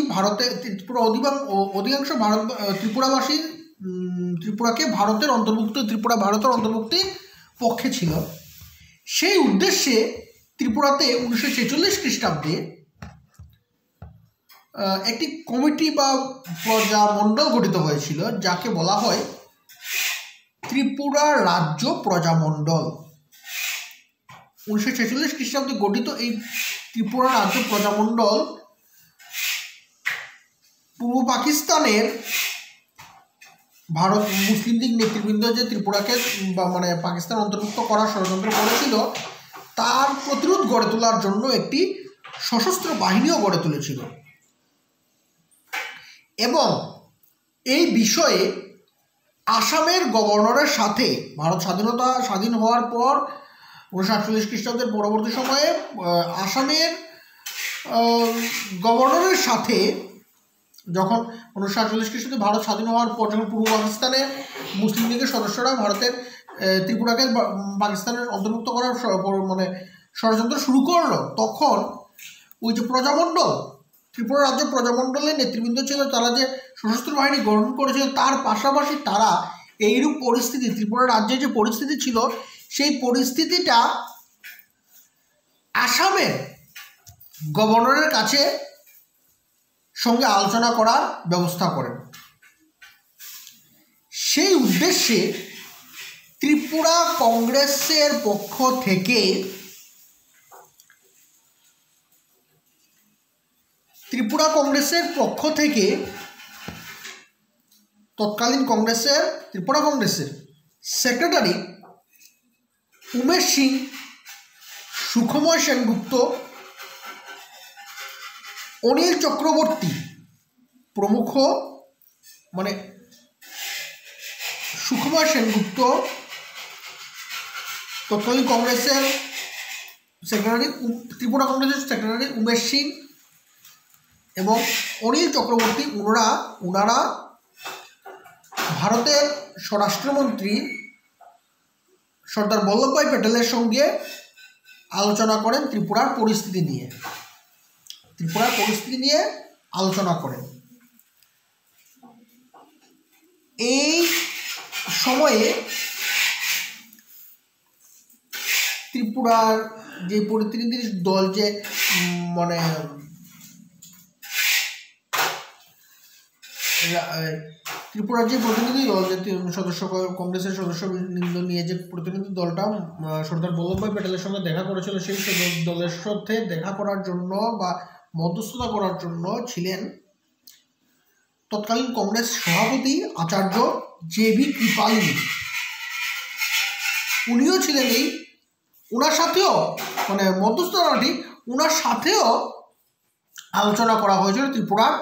ত্রিপুরাবাসী ত্রিপুরাকে ভারতের অন্তর্ভুক্তির পক্ষে ছিল। সেই উদ্দেশ্যে ত্রিপুরাতে 1946 খ্রিস্টাব্দে একটি কমিটি বা প্রজামণ্ডল গঠিত হয়েছিল, যাকে বলা হয় ত্রিপুরা রাজ্য প্রজামণ্ডল। 1946 খ্রিস্টাব্দে গঠিত এই ত্রিপুরা রাজ্য প্রজামণ্ডল পূর্ব পাকিস্তানের ভারত মুসলিম লীগ নেতৃবৃন্দ যে ত্রিপুরাকে মানে পাকিস্তান অন্তর্ভুক্ত করার ষড়যন্ত্র করেছিল তার প্রতিরোধ গড়ে তোলার জন্য একটি সশস্ত্র বাহিনীও গড়ে তুলেছিল। এবং এই বিষয়ে আসামের গভর্নরের সাথে ভারত স্বাধীন হওয়ার পর 1948 খ্রিস্টাব্দের পরবর্তী সময়ে আসামের গভর্নরের সাথে যখন 1948 খ্রিস্টাব্দে ভারত স্বাধীন হওয়ার পর যখন পূর্ব পাকিস্তানে মুসলিম লীগের সদস্যরা ভারতের ত্রিপুরাকে পাকিস্তানের অন্তর্ভুক্ত করার মানে ষড়যন্ত্র শুরু করলো, তখন ওই যে প্রজামণ্ডল ত্রিপুরা রাজ্য প্রজামণ্ডলের নেতৃবৃন্দ ছিল, তারা যে সশস্ত্র বাহিনী গঠন করেছিল তার পাশাপাশি তারা এইরূপ পরিস্থিতি ত্রিপুরা রাজ্যে যে পরিস্থিতি ছিল সেই পরিস্থিতিটা আসামের গভর্নরের কাছে সঙ্গে আলোচনা করার ব্যবস্থা করেন। সেই উদ্দেশ্যে ত্রিপুরা কংগ্রেসের পক্ষ থেকে তৎকালীন কংগ্রেসের, ত্রিপুরা কংগ্রেসের সেক্রেটারি উমেশ সিং, সুখময় সেনগুপ্ত, অনিল চক্রবর্তী প্রমুখ, মানে সুখময় সেনগুপ্ত তৎকালীন কংগ্রেসের সেক্রেটারি, ত্রিপুরা কংগ্রেসের সেক্রেটারি উমেশ সিং এবং অনিল চক্রবর্তী, ওনারা ভারতের স্বরাষ্ট্রমন্ত্রী সর্দার বল্লভভাই প্যাটেলের সঙ্গে আলোচনা করেন ত্রিপুরার পরিস্থিতি নিয়ে আলোচনা করেন। এই সময়ে ত্রিপুরার যে প্রতিনিধি দল, যে মানে ত্রিপুরার যে প্রতিনিধি দল, যে সদস্য কংগ্রেসের সদস্যবৃন্দ নিয়ে যে প্রতিনিধি দলটা সর্দার বল্লভভাই প্যাটেলের সঙ্গে দেখা করেছিল, সেই দলের সাথে দেখা করার জন্য বা মধ্যস্থতা করার জন্য ছিলেন তৎকালীন কংগ্রেস সভাপতি আচার্য JV কৃপালিনী। উনিও ছিলেন ওনার সাথেও, মানে মধ্যস্থতাটি ওনার সাথেও আলোচনা করা হয়েছিল ত্রিপুরার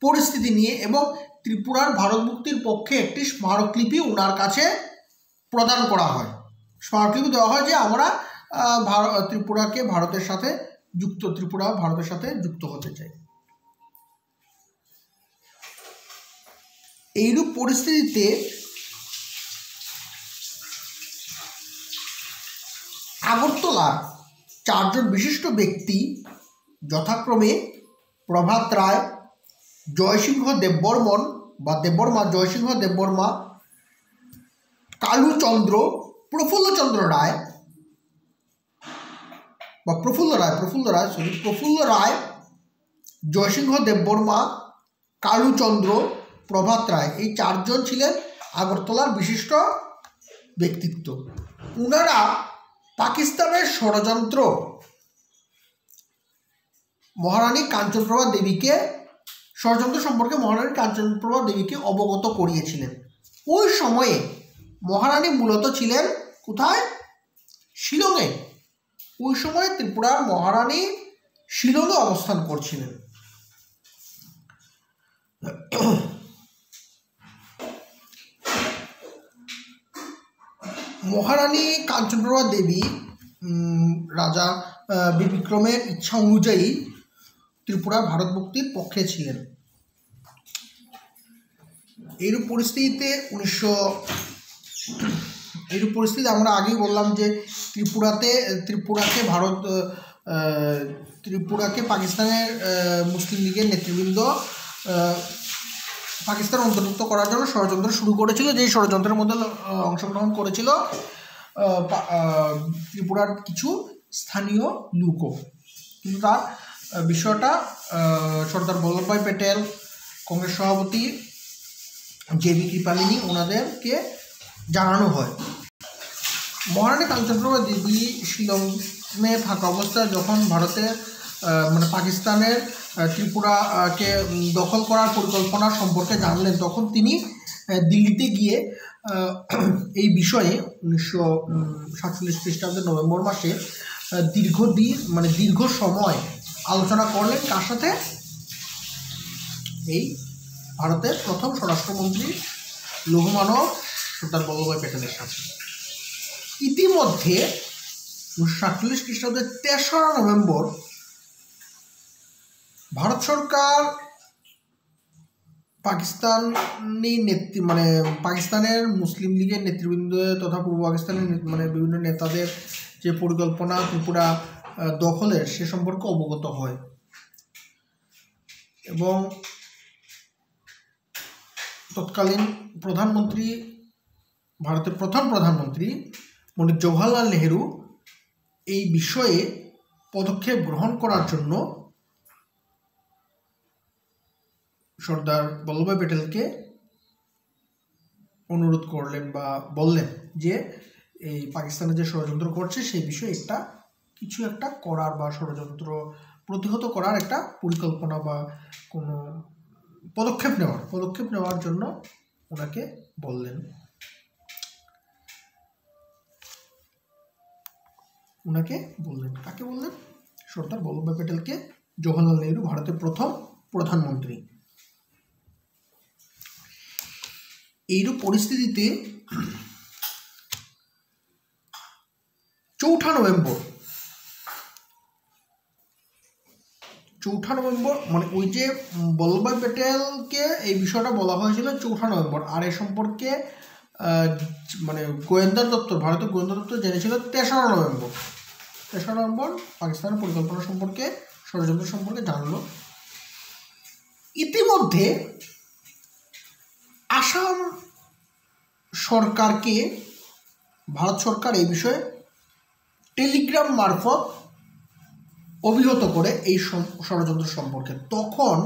পরিস্থিতি নিয়ে, এবং ত্রিপুরার ভারত মুক্তির পক্ষে একটি স্মারকলিপি ওনার কাছে প্রদান করা হয়। স্মারকলিপি দেওয়া হয় যে আমরা ত্রিপুরা ভারতের সাথে যুক্ত হতে চাই। এইরূপ পরিস্থিতিতে আগরতলার 4 জন বিশিষ্ট ব্যক্তি, যথাক্রমে প্রভাত রায়, জয়সিংহ দেববর্মন বা দেববর্মা, জয়সিংহ দেববর্মা, কালুচন্দ্র, প্রফুল্ল রায়, জয়সিংহ দেববর্মা, কালুচন্দ্র, প্রভাত রায়, এই 4 জন ছিলেন আগরতলার বিশিষ্ট ব্যক্তিত্ব। ওনারা পাকিস্তানের ষড়যন্ত্র মহারানী কাঞ্চনপ্রভা দেবীকে অবগত করিয়েছিলেন। ওই সময়ে মহারানী মূলত ছিলেন কোথায়? শিলংয়ে। ওই সময় ত্রিপুরার মহারানী শিলংয়ে অবস্থান করছিলেন। মহারানী কাঞ্চনপ্রভা দেবী রাজা বিক্রমের ইচ্ছা অনুযায়ী ত্রিপুরা ভারত মুক্তির পক্ষে ছিলেন। এইরূপ পরিস্থিতি আমরা আগেই বললাম যে ত্রিপুরাকে পাকিস্তানের মুসলিম লীগের নেতৃবৃন্দ পাকিস্তান অন্তর্ভুক্ত করার জন্য ষড়যন্ত্র শুরু করেছিল, যেই ষড়যন্ত্রের মধ্যে অংশগ্রহণ করেছিল ত্রিপুরার কিছু স্থানীয় লোকও। কিন্তু তার বিষয়টা সর্দার বল্লভভাই প্যাটেল, কংগ্রেস সভাপতি JV কৃপালিনী, ওনাদেরকে জানানো হয়। মহারানী কাঞ্চনপ্রভা দেবী শিলংয়ে থাকা অবস্থায় যখন ভারতের মানে পাকিস্তানের ত্রিপুরাকে দখল করার পরিকল্পনা সম্পর্কে জানলেন, তখন তিনি দিল্লিতে গিয়ে এই বিষয়ে 1947 খ্রিস্টাব্দের নভেম্বর মাসে দীর্ঘ সময় আলোচনা করলেন। কার সাথে? এই ভারতের প্রথম স্বরাষ্ট্রমন্ত্রী লৌহমানব সর্দার বল্লভভাই প্যাটেলের সাথে। ইতিমধ্যে 1947 খ্রিস্টাব্দের 3রা নভেম্বর ভারত সরকার পাকিস্তানের মুসলিম লীগের নেতৃবৃন্দ তথা পূর্ব পাকিস্তানের বিভিন্ন নেতাদের যে পরিকল্পনা ত্রিপুরা দখলের, সে সম্পর্কে অবগত হয় এবং তৎকালীন ভারতের প্রথম প্রধানমন্ত্রী পণ্ডিত জওহরলাল নেহেরু এই বিষয়ে পদক্ষেপ গ্রহণ করার জন্য সর্দার বল্লভভাই প্যাটেলকে অনুরোধ করলেন বা বললেন যে এই পাকিস্তানে যে ষড়যন্ত্র করছে সেই বিষয়ে কিছু একটা করার বা ষড়যন্ত্র প্রতিহত করার একটা পরিকল্পনা বা কোনো পদক্ষেপ নেওয়ার জন্য ওনাকে বললেন। কাকে বললেন? সর্দার বল্লভভাই প্যাটেলকে, জওহরলাল নেহরু ভারতের প্রথম প্রধানমন্ত্রী। এইরূপ পরিস্থিতিতে 4 নভেম্বর মানে ওই যে বল্লভভাই প্যাটেলকে এই বিষয়টা বলা হয়েছিল 4 নভেম্বর, আর এ সম্পর্কে মানে গোয়েন্দা দপ্তর, ভারতের গোয়েন্দা দপ্তর জেনেছিল 3 নভেম্বর। পাকিস্তানের পরিকল্পনা সম্পর্কে, ষড়যন্ত্র সম্পর্কে জানলো। ইতিমধ্যে আসাম সরকারকে ভারত সরকার এই বিষয়ে টেলিগ্রাম মারফত অভিহিত করে এই ষড়যন্ত্র সম্পর্কে। তখন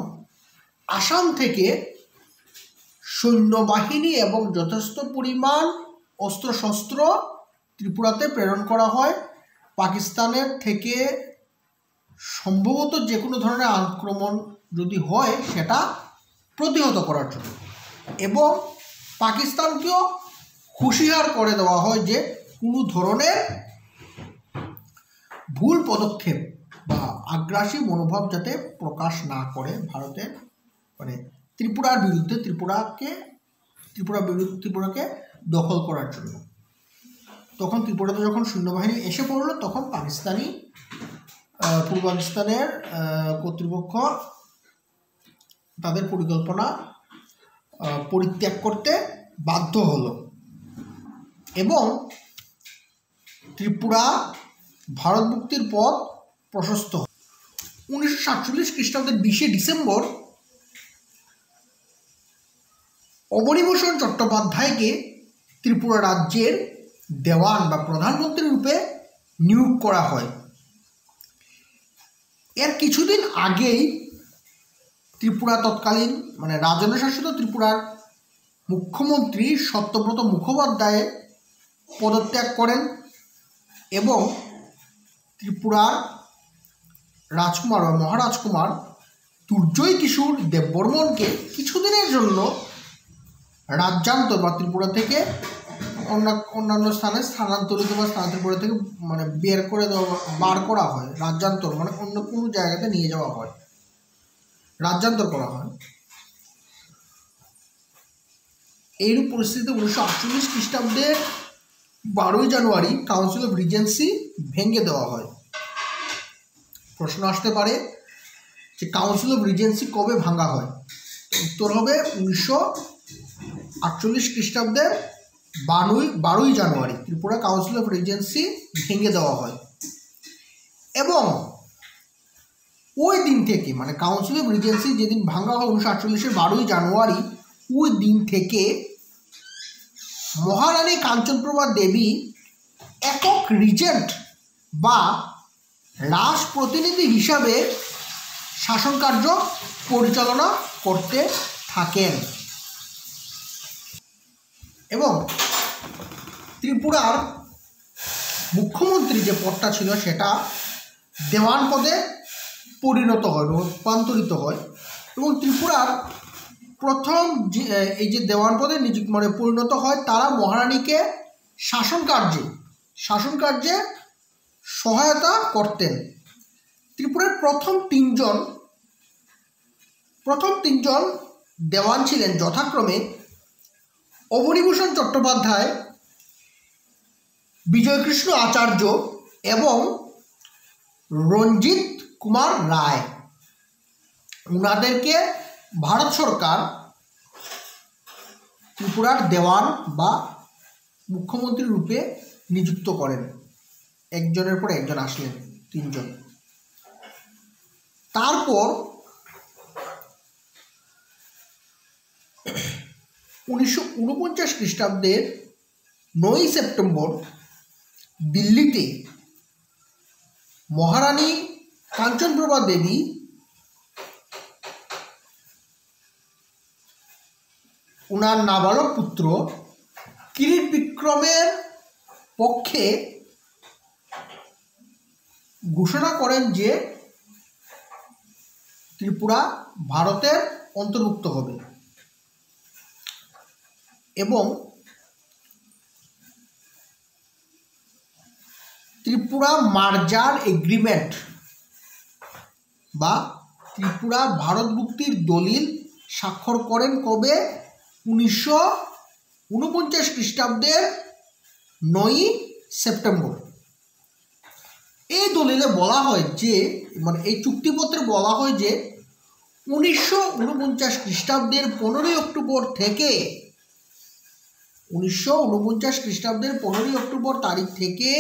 আসাম থেকে সৈন্যবাহিনী এবং যথেষ্ট পরিমাণ অস্ত্রশস্ত্র ত্রিপুরাতে প্রেরণ করা হয়, পাকিস্তানের থেকে সম্ভবত যে কোনো ধরনের আক্রমণ যদি হয় সেটা প্রতিহত করার জন্য, এবং পাকিস্তানকেও হুঁশিয়ার করে দেওয়া হয় যে কোনো ধরনের ভুল পদক্ষেপ বা আগ্রাসী মনোভাব যাতে প্রকাশ না করে ভারতের, মানে ত্রিপুরার বিরুদ্ধে, ত্রিপুরাকে দখল করার জন্য। তখন ত্রিপুরাতে যখন সৈন্যবাহিনী এসে পড়লো, তখন পূর্ব পাকিস্তানের কর্তৃপক্ষ তাদের পরিকল্পনা পরিত্যাগ করতে বাধ্য হলো এবং ত্রিপুরা ভারত মুক্তির পথ প্রশস্ত। 1947 খ্রিস্টাব্দের 20 ডিসেম্বর অবনীভূষণ চট্টোপাধ্যায়কে ত্রিপুরা রাজ্যের দেওয়ান বা প্রধানমন্ত্রী রূপে নিয়োগ করা হয়। এর কিছুদিন আগেই ত্রিপুরা তৎকালীন মানে রাজন্য শাসিত ত্রিপুরার মুখ্যমন্ত্রী সত্যব্রত মুখোপাধ্যায় পদত্যাগ করেন এবং ত্রিপুরার রাজকুমার বা মহারাজকুমার দুর্জয় কিশোর দেববর্মনকে কিছুদিনের জন্য রাজ্যান্তর বা ত্রিপুরা থেকে অন্যান্য স্থানে স্থানান্তরিত বা ত্রিপুরা থেকে মানে বার করা হয়। রাজ্যান্তর মানে অন্য কোনো জায়গাতে নিয়ে যাওয়া হয়, রাজ্যান্তর করা হয়। এইরূপ পরিস্থিতিতে 1948 খ্রিস্টাব্দের 12 জানুয়ারি কাউন্সিল অফ রিজেন্সি ভেঙে দেওয়া হয়। প্রশ্ন আসতে পারে যে কাউন্সিল অফ রিজেন্সি কবে ভাঙা হয়? উত্তর হবে 1948 খ্রিস্টাব্দের 12 জানুয়ারি ত্রিপুরা কাউন্সিল অফ রিজেন্সি ভেঙে দেওয়া হয় এবং ওই দিন থেকে মানে কাউন্সিল অফ রিজেন্সি যেদিন ভাঙা হয় 1948-এর 12 জানুয়ারি, ওই দিন থেকে মহারানী কাঞ্চনপ্রভা দেবী একক রিজেন্ট বা রাজ প্রতিনিধি হিসাবে শাসন কার্য পরিচালনা করতে থাকেন এবং ত্রিপুরার মুখ্যমন্ত্রী যে পদটা ছিল সেটা দেওয়ান পদে পরিণত হয়, রূপান্তরিত হয় এবং ত্রিপুরার প্রথম এই যে দেওয়ান পদে মানে পরিণত হয় তারা মহারানীকে শাসন কার্যে সহায়তা করতেন। ত্রিপুরার প্রথম তিনজন দেওয়ান ছিলেন যথাক্রমে অবনীভূষণ চট্টোপাধ্যায়, বিজয়কৃষ্ণ আচার্য এবং রঞ্জিত কুমার রায়। উনাদেরকে ভারত সরকার ত্রিপুরার দেওয়ান বা মুখ্যমন্ত্রী রূপে নিযুক্ত করেন। একজনের পর একজন আসলেন, 3 জন। তারপর 1949 খ্রিস্টাব্দের 9 সেপ্টেম্বর দিল্লিতে মহারানী কাঞ্চনপ্রভা দেবী উনার নাবালক পুত্র কিরিট বিক্রমের পক্ষে ঘোষণা করেন যে ত্রিপুরা ভারতের অন্তর্ভুক্ত হবে। এবং ত্রিপুরা মার্জার এগ্রিমেন্ট বা ত্রিপুরা ভারতভুক্তির দলিল স্বাক্ষর করেন কবে? 1949 খ্রিস্টাব্দের 9 সেপ্টেম্বর। এই দলিলে বলা হয় যে, মানে এই চুক্তিপত্রে বলা হয় যে 1949 খ্রিস্টাব্দের 15 অক্টোবর থেকে 1949 খ্রিস্টাব্দের 15 অক্টোবর তারিখ থেকে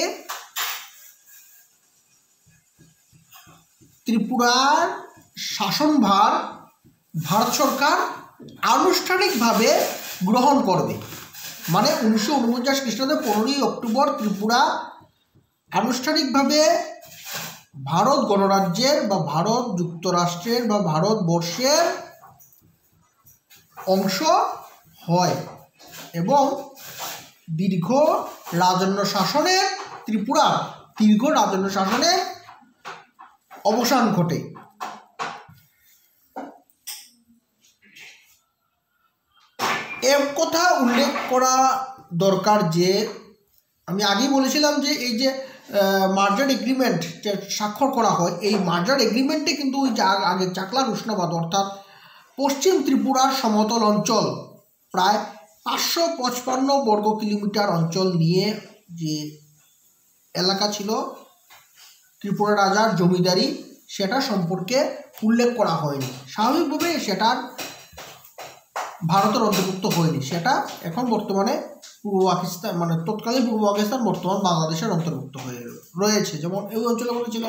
ত্রিপুরার শাসনভার ভারত সরকার আনুষ্ঠানিকভাবে গ্রহণ করবে। মানে 1949 খ্রিস্টাব্দের 15 অক্টোবর ত্রিপুরা আনুষ্ঠানিকভাবে ভারত গণরাজ্যের বা ভারত যুক্তরাষ্ট্রের বা ভারতবর্ষের অংশ হয় এবং দীর্ঘ রাজন্য শাসনের ত্রিপুরা দীর্ঘ রাজন্য শাসনের অবসান ঘটে। এর কথা উল্লেখ করা দরকার যে আমি আগেই বলেছিলাম যে এই যে মার্জার এগ্রিমেন্ট যে স্বাক্ষর করা হয়, এই মার্জার এগ্রিমেন্টে কিন্তু ওই আগে চাকলা রুশনাবাদ অর্থাৎ পশ্চিম ত্রিপুরার সমতল অঞ্চল প্রায় 555 বর্গ কিলোমিটার অঞ্চল নিয়ে যে এলাকা ছিল ত্রিপুরা রাজার জমিদারি, সেটা সম্পর্কে উল্লেখ করা হয়নি। স্বাভাবিকভাবে সেটার ভারতের অন্তর্ভুক্ত হয়নি। সেটা এখন বর্তমানে পূর্ব পাকিস্তান, মানে তৎকালীন পূর্ব পাকিস্তান, বর্তমান বাংলাদেশের অন্তর্ভুক্ত হয়ে রয়েছে। যেমন এই অঞ্চলগুলো ছিল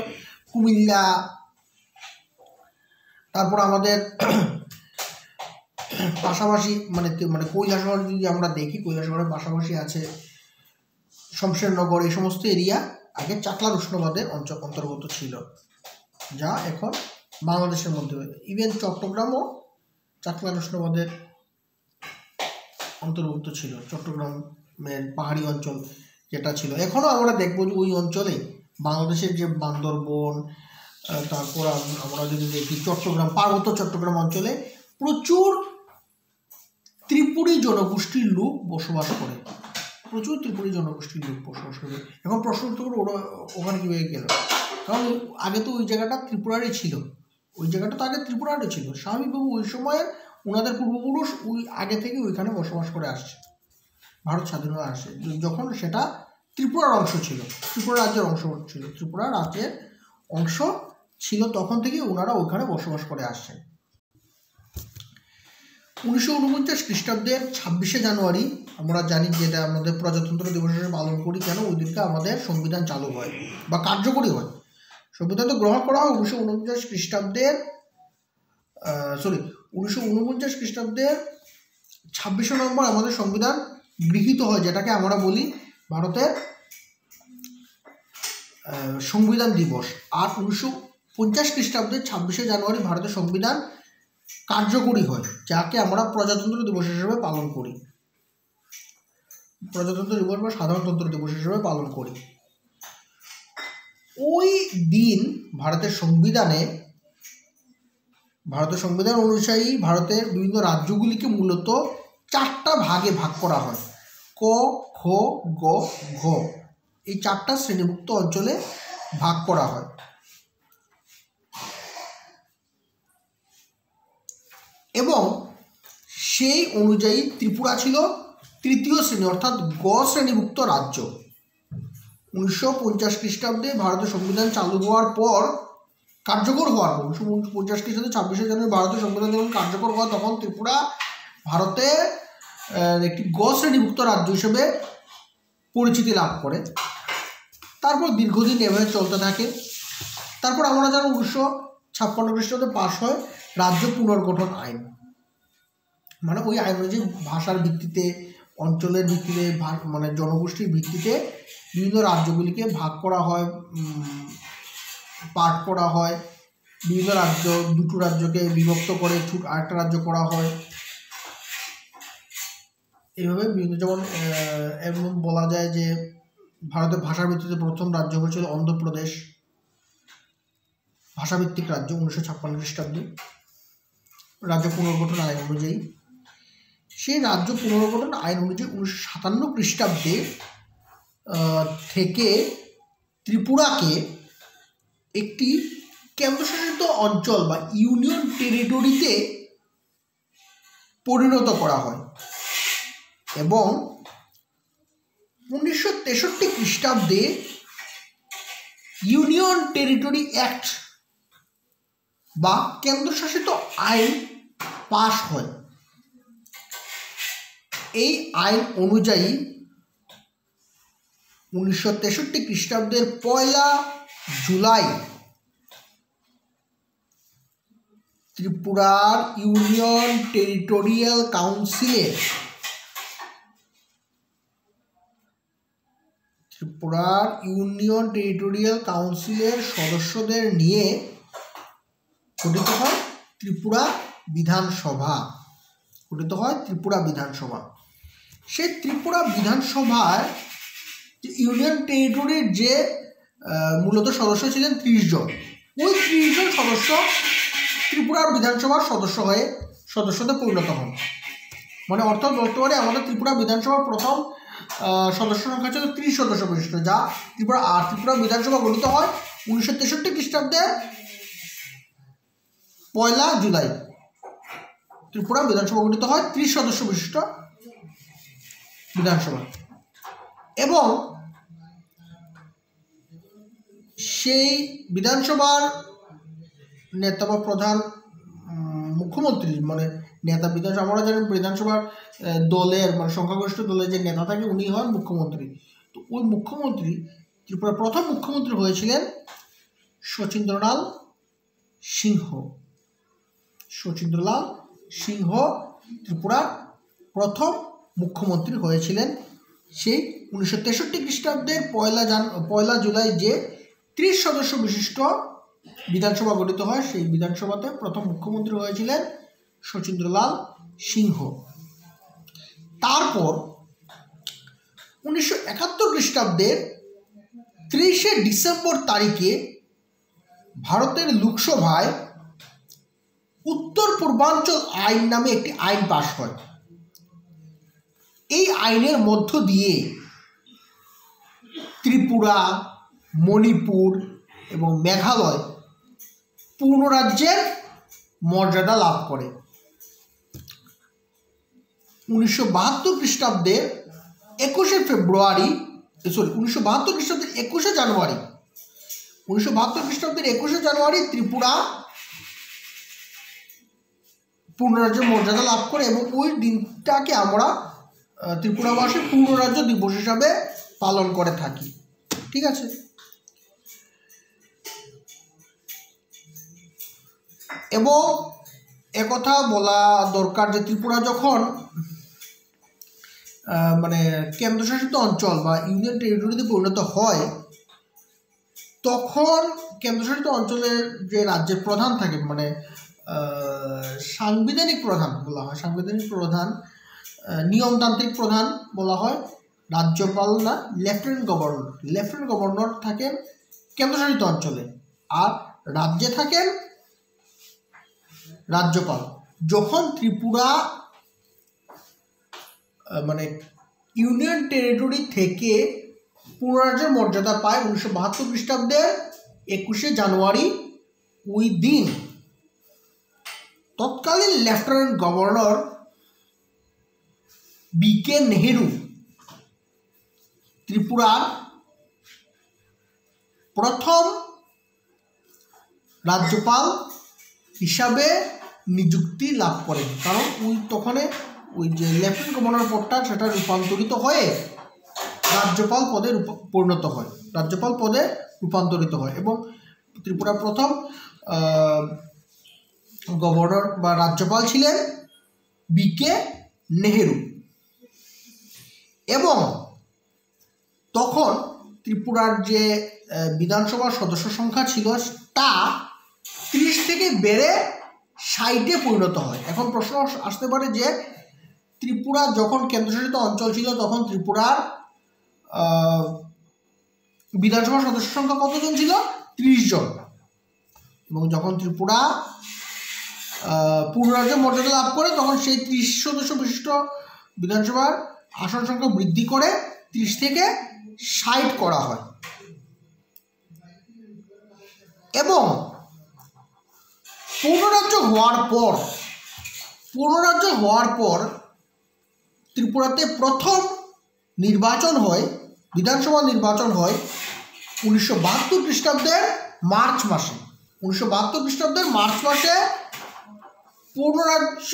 কুমিল্লা, তারপর আমাদের পাশাপাশি মানে কৈলাসহর যদি আমরা দেখি, কৈলাসহরের পাশাপাশি আছে শমশেরনগর, এই সমস্ত এরিয়া আগে চাকলা রুশনাবাদের অন্তর্গত ছিল, যা এখন বাংলাদেশের মধ্যে। ইভেন চট্টগ্রামও চাকলা রুশনাবাদের অন্তর্ভুক্ত ছিল। চট্টগ্রামের পাহাড়ি অঞ্চল যেটা ছিল, এখনও আমরা দেখবো যে ওই অঞ্চলে বাংলাদেশের যে বান্দরবন, তারপর আমরা যদি দেখি চট্টগ্রাম, পার্বত্য চট্টগ্রাম অঞ্চলে প্রচুর ত্রিপুরী জনগোষ্ঠীর লোক বসবাস করে, প্রচুর ত্রিপুরী জনগোষ্ঠীর লোক বসবাস করে। এখন প্রশ্ন উত্তর করে ওরা ওখানে কীভাবে গেল? কারণ আগে তো ওই জায়গাটা ত্রিপুরারই ছিল, ওই জায়গাটা তো আগে ত্রিপুরারই ছিল। স্বাভাবিকভাবে ওই সময়ের ওনাদের পূর্বপুরুষ ওই আগে থেকে ওইখানে বসবাস করে আসছে, ভারত স্বাধীন হয়ে আসছে যখন সেটা ত্রিপুরার অংশ ছিল, ত্রিপুরা রাজ্যের অংশ ছিল, ত্রিপুরা রাজ্যের অংশ ছিল, তখন থেকে ওনারা ওইখানে বসবাস করে আসছেন। 1949 খ্রিস্টাব্দের 26শে জানুয়ারি আমরা জানি যে এটা আমাদের প্রজাতন্ত্র দিবস হিসেবে পালন করি। কেন? ওই দিনকে আমাদের সংবিধান চালু হয় বা কার্যকরী হয়। সংবিধান তো গ্রহণ করা হয় 1949 খ্রিস্টাব্দের 1949 খ্রিস্টাব্দের 26শে নভেম্বর আমাদের সংবিধান গৃহীত হয়, যেটাকে আমরা বলি ভারতের সংবিধান দিবস। আর 1950 খ্রিস্টাব্দের 26শে জানুয়ারি ভারতের সংবিধান কার্যকরী হয়, যাকে আমরা প্রজাতন্ত্র দিবস হিসেবে পালন করি, প্রজাতন্ত্র দিবস বা সাধারণতন্ত্র দিবস হিসেবে পালন করি। ওই দিন ভারতের সংবিধান অনুযায়ী ভারতের বিভিন্ন রাজ্যগুলিকে মূলত 4টা ভাগে ভাগ করা হয়। ক, খ, গ, ঘ, এই 4টা শ্রেণীভুক্ত অঞ্চলে ভাগ করা হয়। এবং সেই অনুযায়ী ত্রিপুরা ছিল তৃতীয় শ্রেণী অর্থাৎ গ শ্রেণীভুক্ত রাজ্য। 1950 খ্রিস্টাব্দে ভারতের সংবিধান চালু হওয়ার পর, কার্যকর হওয়ার পর, 1950 খ্রিস্টাব্দে 26শে জানুয়ারি ভারতের সংবিধান যখন কার্যকর হয়, তখন ত্রিপুরা ভারতের একটি গ শ্রেণীভুক্ত রাজ্য হিসেবে পরিচিতি লাভ করে। তারপর দীর্ঘদিন এভাবে চলতে থাকে। তারপর আমরা জানি 1956 খ্রিস্টাব্দে পাশ হয় রাজ্য পুনর্গঠন আইন। মানে ওই আইন অনুযায়ী ভাষার ভিত্তিতে, অঞ্চলের ভিত্তিতে, মানে জনগোষ্ঠীর ভিত্তিতে বিভিন্ন রাজ্যগুলিকে ভাগ করা হয়, পাঠ করা হয়। বিভিন্ন রাজ্য, দুটো রাজ্যকে বিভক্ত করে আরেকটা রাজ্য করা হয়। এইভাবে বিভিন্ন, যেমন এমন বলা যায় যে ভারতের ভাষার ভিত্তিতে প্রথম রাজ্য হয়েছিল অন্ধ্রপ্রদেশ, ভাষাভিত্তিক রাজ্য 1956 খ্রিস্টাব্দে রাজ্য পুনর্গঠন আইন অনুযায়ী। সেই রাজ্য পুনর্গঠন আইন অনুযায়ী 1957 খ্রিস্টাব্দে থেকে ত্রিপুরাকে একটি কেন্দ্রশাসিত অঞ্চল বা ইউনিয়ন টেরিটরিতে পরিণত করা হয় এবং 1963 খ্রিস্টাব্দে ইউনিয়ন টেরিটরি অ্যাক্ট বা কেন্দ্রশাসিত আইন পাশ হয়। এই আইন অনুযায়ী 1963 খ্রিস্টাব্দের 1 জুলাই ত্রিপুরার ইউনিয়ন টেরিটোরিয়াল কাউন্সিলের সদস্যদের নিয়ে গঠিত হয় ত্রিপুরা বিধানসভা। সেই ত্রিপুরা বিধানসভায় যে ইউনিয়ন টেরিটরির যে মূলত সদস্য ছিলেন 30 জন, ওই 30 জন সদস্য ত্রিপুরার বিধানসভার সদস্যদের পরিণত হন। মানে অর্থাৎ বর্তমানে আমাদের ত্রিপুরা বিধানসভার প্রথম সদস্য সংখ্যা ছিল 30 সদস্য বিশিষ্ট, যা ত্রিপুরা বিধানসভা গঠিত হয় 1963 খ্রিস্টাব্দে 1 জুলাই। ত্রিপুরা বিধানসভা গঠিত হয় 30 সদস্য বিশিষ্ট বিধানসভা এবং সেই বিধানসভার নেতা বা প্রধান মুখ্যমন্ত্রী, মানে নেতা বিধানসভা, আমরা জানি বিধানসভার দলের মানে সংখ্যাগরিষ্ঠ দলের যে নেতা থাকে উনি হন মুখ্যমন্ত্রী। তো ওই মুখ্যমন্ত্রী, ত্রিপুরার প্রথম মুখ্যমন্ত্রী হয়েছিলেন শচীন্দ্রলাল সিংহ। ত্রিপুরার প্রথম মুখ্যমন্ত্রী হয়েছিলেন সেই 1963 খ্রিস্টাব্দের 1 জুলাই যে 30 সদস্য বিশিষ্ট বিধানসভা গঠিত হয়, সেই বিধানসভাতে প্রথম মুখ্যমন্ত্রী হয়েছিলেন শচীন্দ্রলাল সিংহ। তারপর 1971 খ্রিস্টাব্দের 30 ডিসেম্বর তারিখে ভারতের লোকসভায় উত্তর পূর্বাঞ্চল আইন নামে একটি আইন পাশ হয়। এই আইনের মধ্য দিয়ে ত্রিপুরা, মণিপুর এবং মেঘালয় পূর্ণ রাজ্যের মর্যাদা লাভ করে। 1972 খ্রিস্টাব্দের 21 জানুয়ারি ত্রিপুরা পূর্ণ রাজ্যের মর্যাদা লাভ করে এবং ওই দিনটাকে আমরা ত্রিপুরাবাসী পূর্ণ রাজ্য দিবস হিসাবে পালন করে থাকি। ঠিক আছে। এবং একথা বলা দরকার যে ত্রিপুরা যখন মানে কেন্দ্রশাসিত অঞ্চল বা ইউনিয়ন টেরিটরিতে পরিণত হয়, তখন কেন্দ্রশাসিত অঞ্চলের যে রাজ্যের প্রধান থাকে, মানে সাংবিধানিক প্রধান বলা হয়, নিয়মতান্ত্রিক প্রধান বলা হয় রাজ্যপাল না লেফটেন্যান্ট গভর্নর থাকেন কেন্দ্রশাসিত অঞ্চলে, আর রাজ্যে থাকেন রাজ্যপাল। যখন ত্রিপুরা মানে ইউনিয়ন টেরিটরি থেকে পূর্ণ রাজ্যের মর্যাদা পায় 1972 খ্রিস্টাব্দের 21 জানুয়ারি, ওই দিন তৎকালীন লেফটেন্যান্ট গভর্নর বিকে নেহেরু ত্রিপুরার প্রথম রাজ্যপাল হিসাবে নিযুক্তি লাভ করেন। কারণ ওই যে লেফটেন্যান্ট গভর্নর পদটা সেটা রূপান্তরিত হয়ে রাজ্যপাল পদে রূপান্তরিত হয় এবং ত্রিপুরার প্রথম গভর্নর বা রাজ্যপাল ছিলেন বিকে নেহেরু। এবং তখন ত্রিপুরার যে বিধানসভার সদস্য সংখ্যা ছিল তা 30 থেকে বেড়ে 60-এ পরিণত হয়। এখন প্রশ্ন আসতে পারে যে ত্রিপুরা যখন কেন্দ্রশাসিত অঞ্চল ছিল তখন ত্রিপুরার বিধানসভার সদস্য সংখ্যা কতজন ছিল? 30 জন। এবং যখন ত্রিপুরা পূর্ণরাজ্যের মর্যাদা লাভ করে তখন সেই 30 সদস্য বিশিষ্ট বিধানসভার আসন সংখ্যা বৃদ্ধি করে 30 থেকে 60 করা হয়। এবং পূর্ণরাজ্য হওয়ার পর ত্রিপুরাতে প্রথম নির্বাচন হয়, বিধানসভা নির্বাচন হয় 1972 খ্রিস্টাব্দের মার্চ মাসে। 1972 খ্রিস্টাব্দের মার্চ মাসে পূর্ণরাজ্য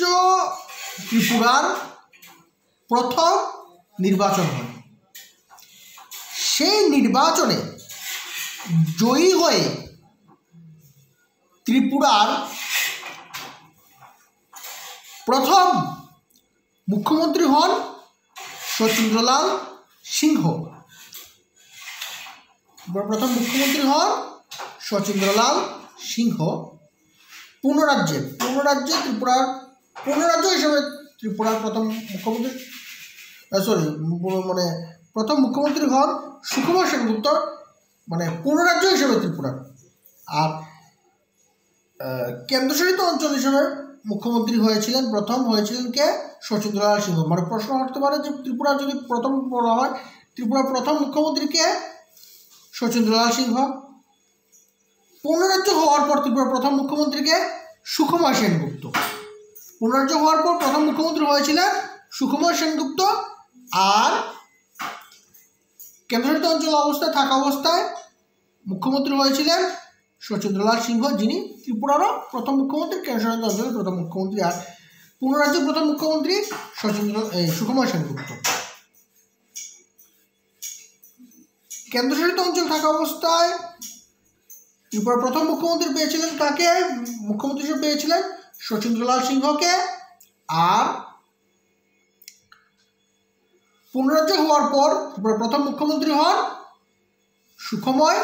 ত্রিপুরার প্রথম নির্বাচন হয়। সেই নির্বাচনে জয়ী হয়ে ত্রিপুরার প্রথম মুখ্যমন্ত্রী হন শচীন্দ্রলাল সিংহ। প্রথম মুখ্যমন্ত্রী হন শচীন্দ্রলাল সিংহ। পূর্ণরাজ্য হিসেবে ত্রিপুরার প্রথম মুখ্যমন্ত্রী প্রথম মুখ্যমন্ত্রী হন সুকুমার সেনগুপ্ত, পূর্ণরাজ্য হিসেবে ত্রিপুরার। আর কেন্দ্রশাসিত অঞ্চল হিসেবে মুখ্যমন্ত্রী প্রথম হয়েছিলেন কে? শচীন্দ্রলাল সিংহ। প্রশ্ন করতে পারে যে ত্রিপুরা যদি প্রথম বলা হয়, ত্রিপুরার প্রথম মুখ্যমন্ত্রী কে? শচীন্দ্রলাল সিংহ। পূর্ণরাজ্য হওয়ার পর ত্রিপুরার প্রথম মুখ্যমন্ত্রী কে? সুকুমার সেনগুপ্ত। পূর্ণরাজ্য হওয়ার পর প্রথম মুখ্যমন্ত্রী হয়েছিলেন সুকুমার সেনগুপ্ত। আর কেন্দ্রশাসিত অঞ্চল থাকা অবস্থায় মুখ্যমন্ত্রী হয়েছিলেন শচীন্দ্রলাল সিংহ, যিনি ত্রিপুরারও প্রথম মুখ্যমন্ত্রী, কেন্দ্রশাসিত অঞ্চলের প্রথম মুখ্যমন্ত্রী। আর পূর্ণরাজ্যের প্রথম মুখ্যমন্ত্রী সুকুমার সেনগুপ্ত। কেন্দ্রশাসিত অঞ্চল থাকা অবস্থায় ত্রিপুরার প্রথম মুখ্যমন্ত্রী পেয়েছিলেন কাকে? মুখ্যমন্ত্রী হিসেবে পেয়েছিলেন শচীন্দ্রলাল সিংহকে। আর পূর্ণরাজ্য হওয়ার পর ত্রিপুরার প্রথম মুখ্যমন্ত্রী হন সুখময়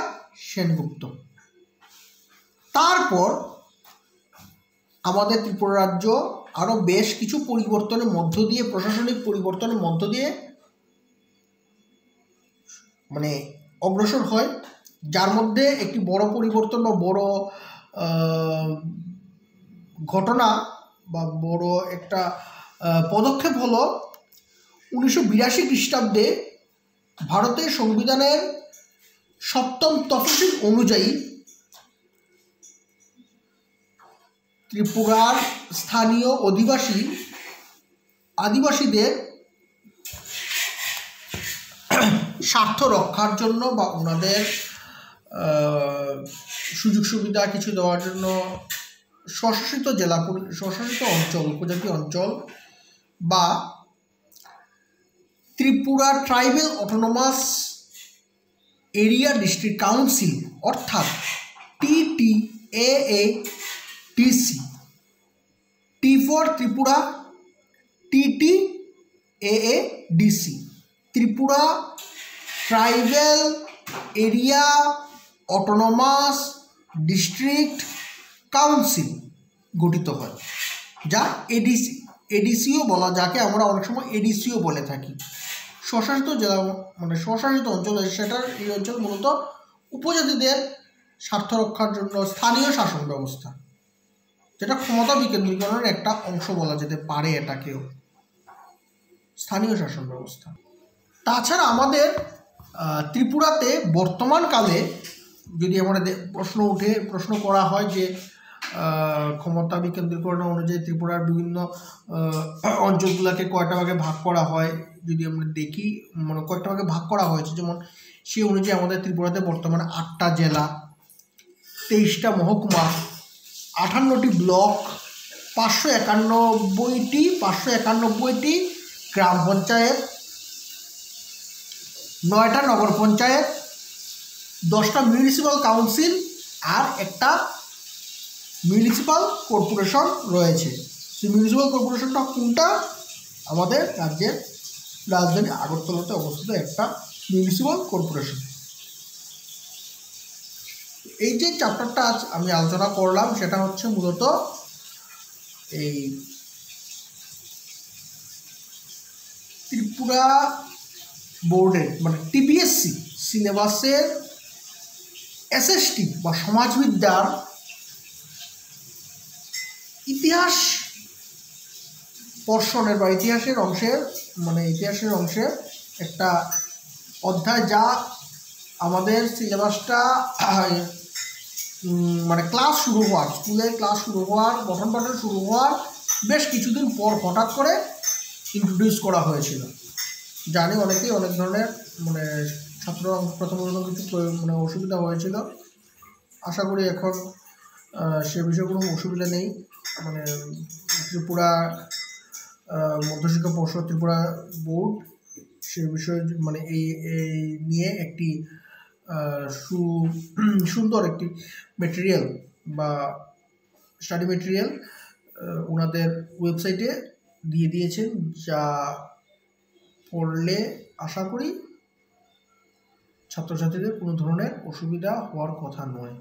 সেনগুপ্ত। তারপর আমাদের ত্রিপুরা রাজ্য আরও বেশ কিছু পরিবর্তনের মধ্য দিয়ে, প্রশাসনিক পরিবর্তনের মধ্য দিয়ে অগ্রসর হয়, যার মধ্যে একটি বড় পরিবর্তন বা বড় ঘটনা বা বড় একটা পদক্ষেপ হলো 1982 খ্রিস্টাব্দে ভারতের সংবিধানের 7ম তফসিল অনুযায়ী ত্রিপুরার স্থানীয় আদিবাসীদের স্বার্থ রক্ষার জন্য বা ওনাদের সুযোগ সুবিধা কিছু দেওয়ার জন্য স্বশাসিত অঞ্চল, উপজাতি অঞ্চল বা Tripura tribal autonomous area district council অর্থাৎ TTAADC, T for Tripura, TTAADC, Tripura tribal area autonomous district council গঠিত হয়, যা এডিসিও বলা, যাকে আমরা অনেক সময় এডিসিও বলে থাকি। স্বশাসিত জেলা স্বশাসিত অঞ্চল, সেটার এই অঞ্চল মূলত উপজাতিদের স্বার্থ রক্ষার জন্য স্থানীয় শাসন ব্যবস্থা, যেটা ক্ষমতা বিকেন্দ্রীকরণের একটা অংশ বলা যেতে পারে, এটাকেও স্থানীয় শাসন ব্যবস্থা। তাছাড়া আমাদের ত্রিপুরাতে বর্তমানকালে যদি আমাদের প্রশ্ন করা হয় যে ক্ষমতা বিকেন্দ্রীকরণ অনুযায়ী ত্রিপুরার বিভিন্ন অঞ্চলগুলোকে কয়টা ভাগে ভাগ করা হয়, যদি আমরা দেখি কয়েকটা ভাগে ভাগ করা হয়েছে। যেমন সেই অনুযায়ী আমাদের ত্রিপুরাতে বর্তমানে 8টা জেলা, 23টা মহকুমা, 58টি ব্লক, 591টি গ্রাম পঞ্চায়েত, 9টা নগর পঞ্চায়েত, 10টা মিউনিসিপ্যাল কাউন্সিল আর একটা মিউনিসিপ্যাল কর্পোরেশন রয়েছে। সেই মিউনিসিপ্যাল কর্পোরেশনটা কোনটা? আমাদের রাজ্যের রাজধানী আগরতলাতে অবস্থিত একটা মিউনিসিপ্যাল কর্পোরেশন। এই যে চ্যাপ্টারটা আজ আমি আলোচনা করলাম সেটা হচ্ছে মূলত এই ত্রিপুরা বোর্ডের TPSC সিলেবাসের SST বা সমাজবিদ্যার ইতিহাস পর্ষণের বা ইতিহাসের অংশে একটা অধ্যায়, যা আমাদের সিলেবাসটা ক্লাস শুরু হওয়ার, স্কুলের ক্লাস শুরু হওয়ার, পঠন পাঠন শুরু হওয়ার বেশ কিছুদিন পর হঠাৎ করে ইন্ট্রোডিউস করা হয়েছিল। জানি অনেকেই অনেক ধরনের ছাত্র প্রথম কিছু অসুবিধা হয়েছিল। আশা করি এখন সে বিষয়ে কোনো অসুবিধা নেই। ত্রিপুরা মধ্যশিক্ষা পর্ষদ, ত্রিপুরা বোর্ড সে বিষয়ে এই নিয়ে একটি সুন্দর একটি মেটেরিয়াল বা স্টাডি মেটেরিয়াল ওনাদের ওয়েবসাইটে দিয়ে দিয়েছেন, যা পড়লে আশা করি ছাত্রছাত্রীদের কোনো ধরনের অসুবিধা হওয়ার কথা নয়।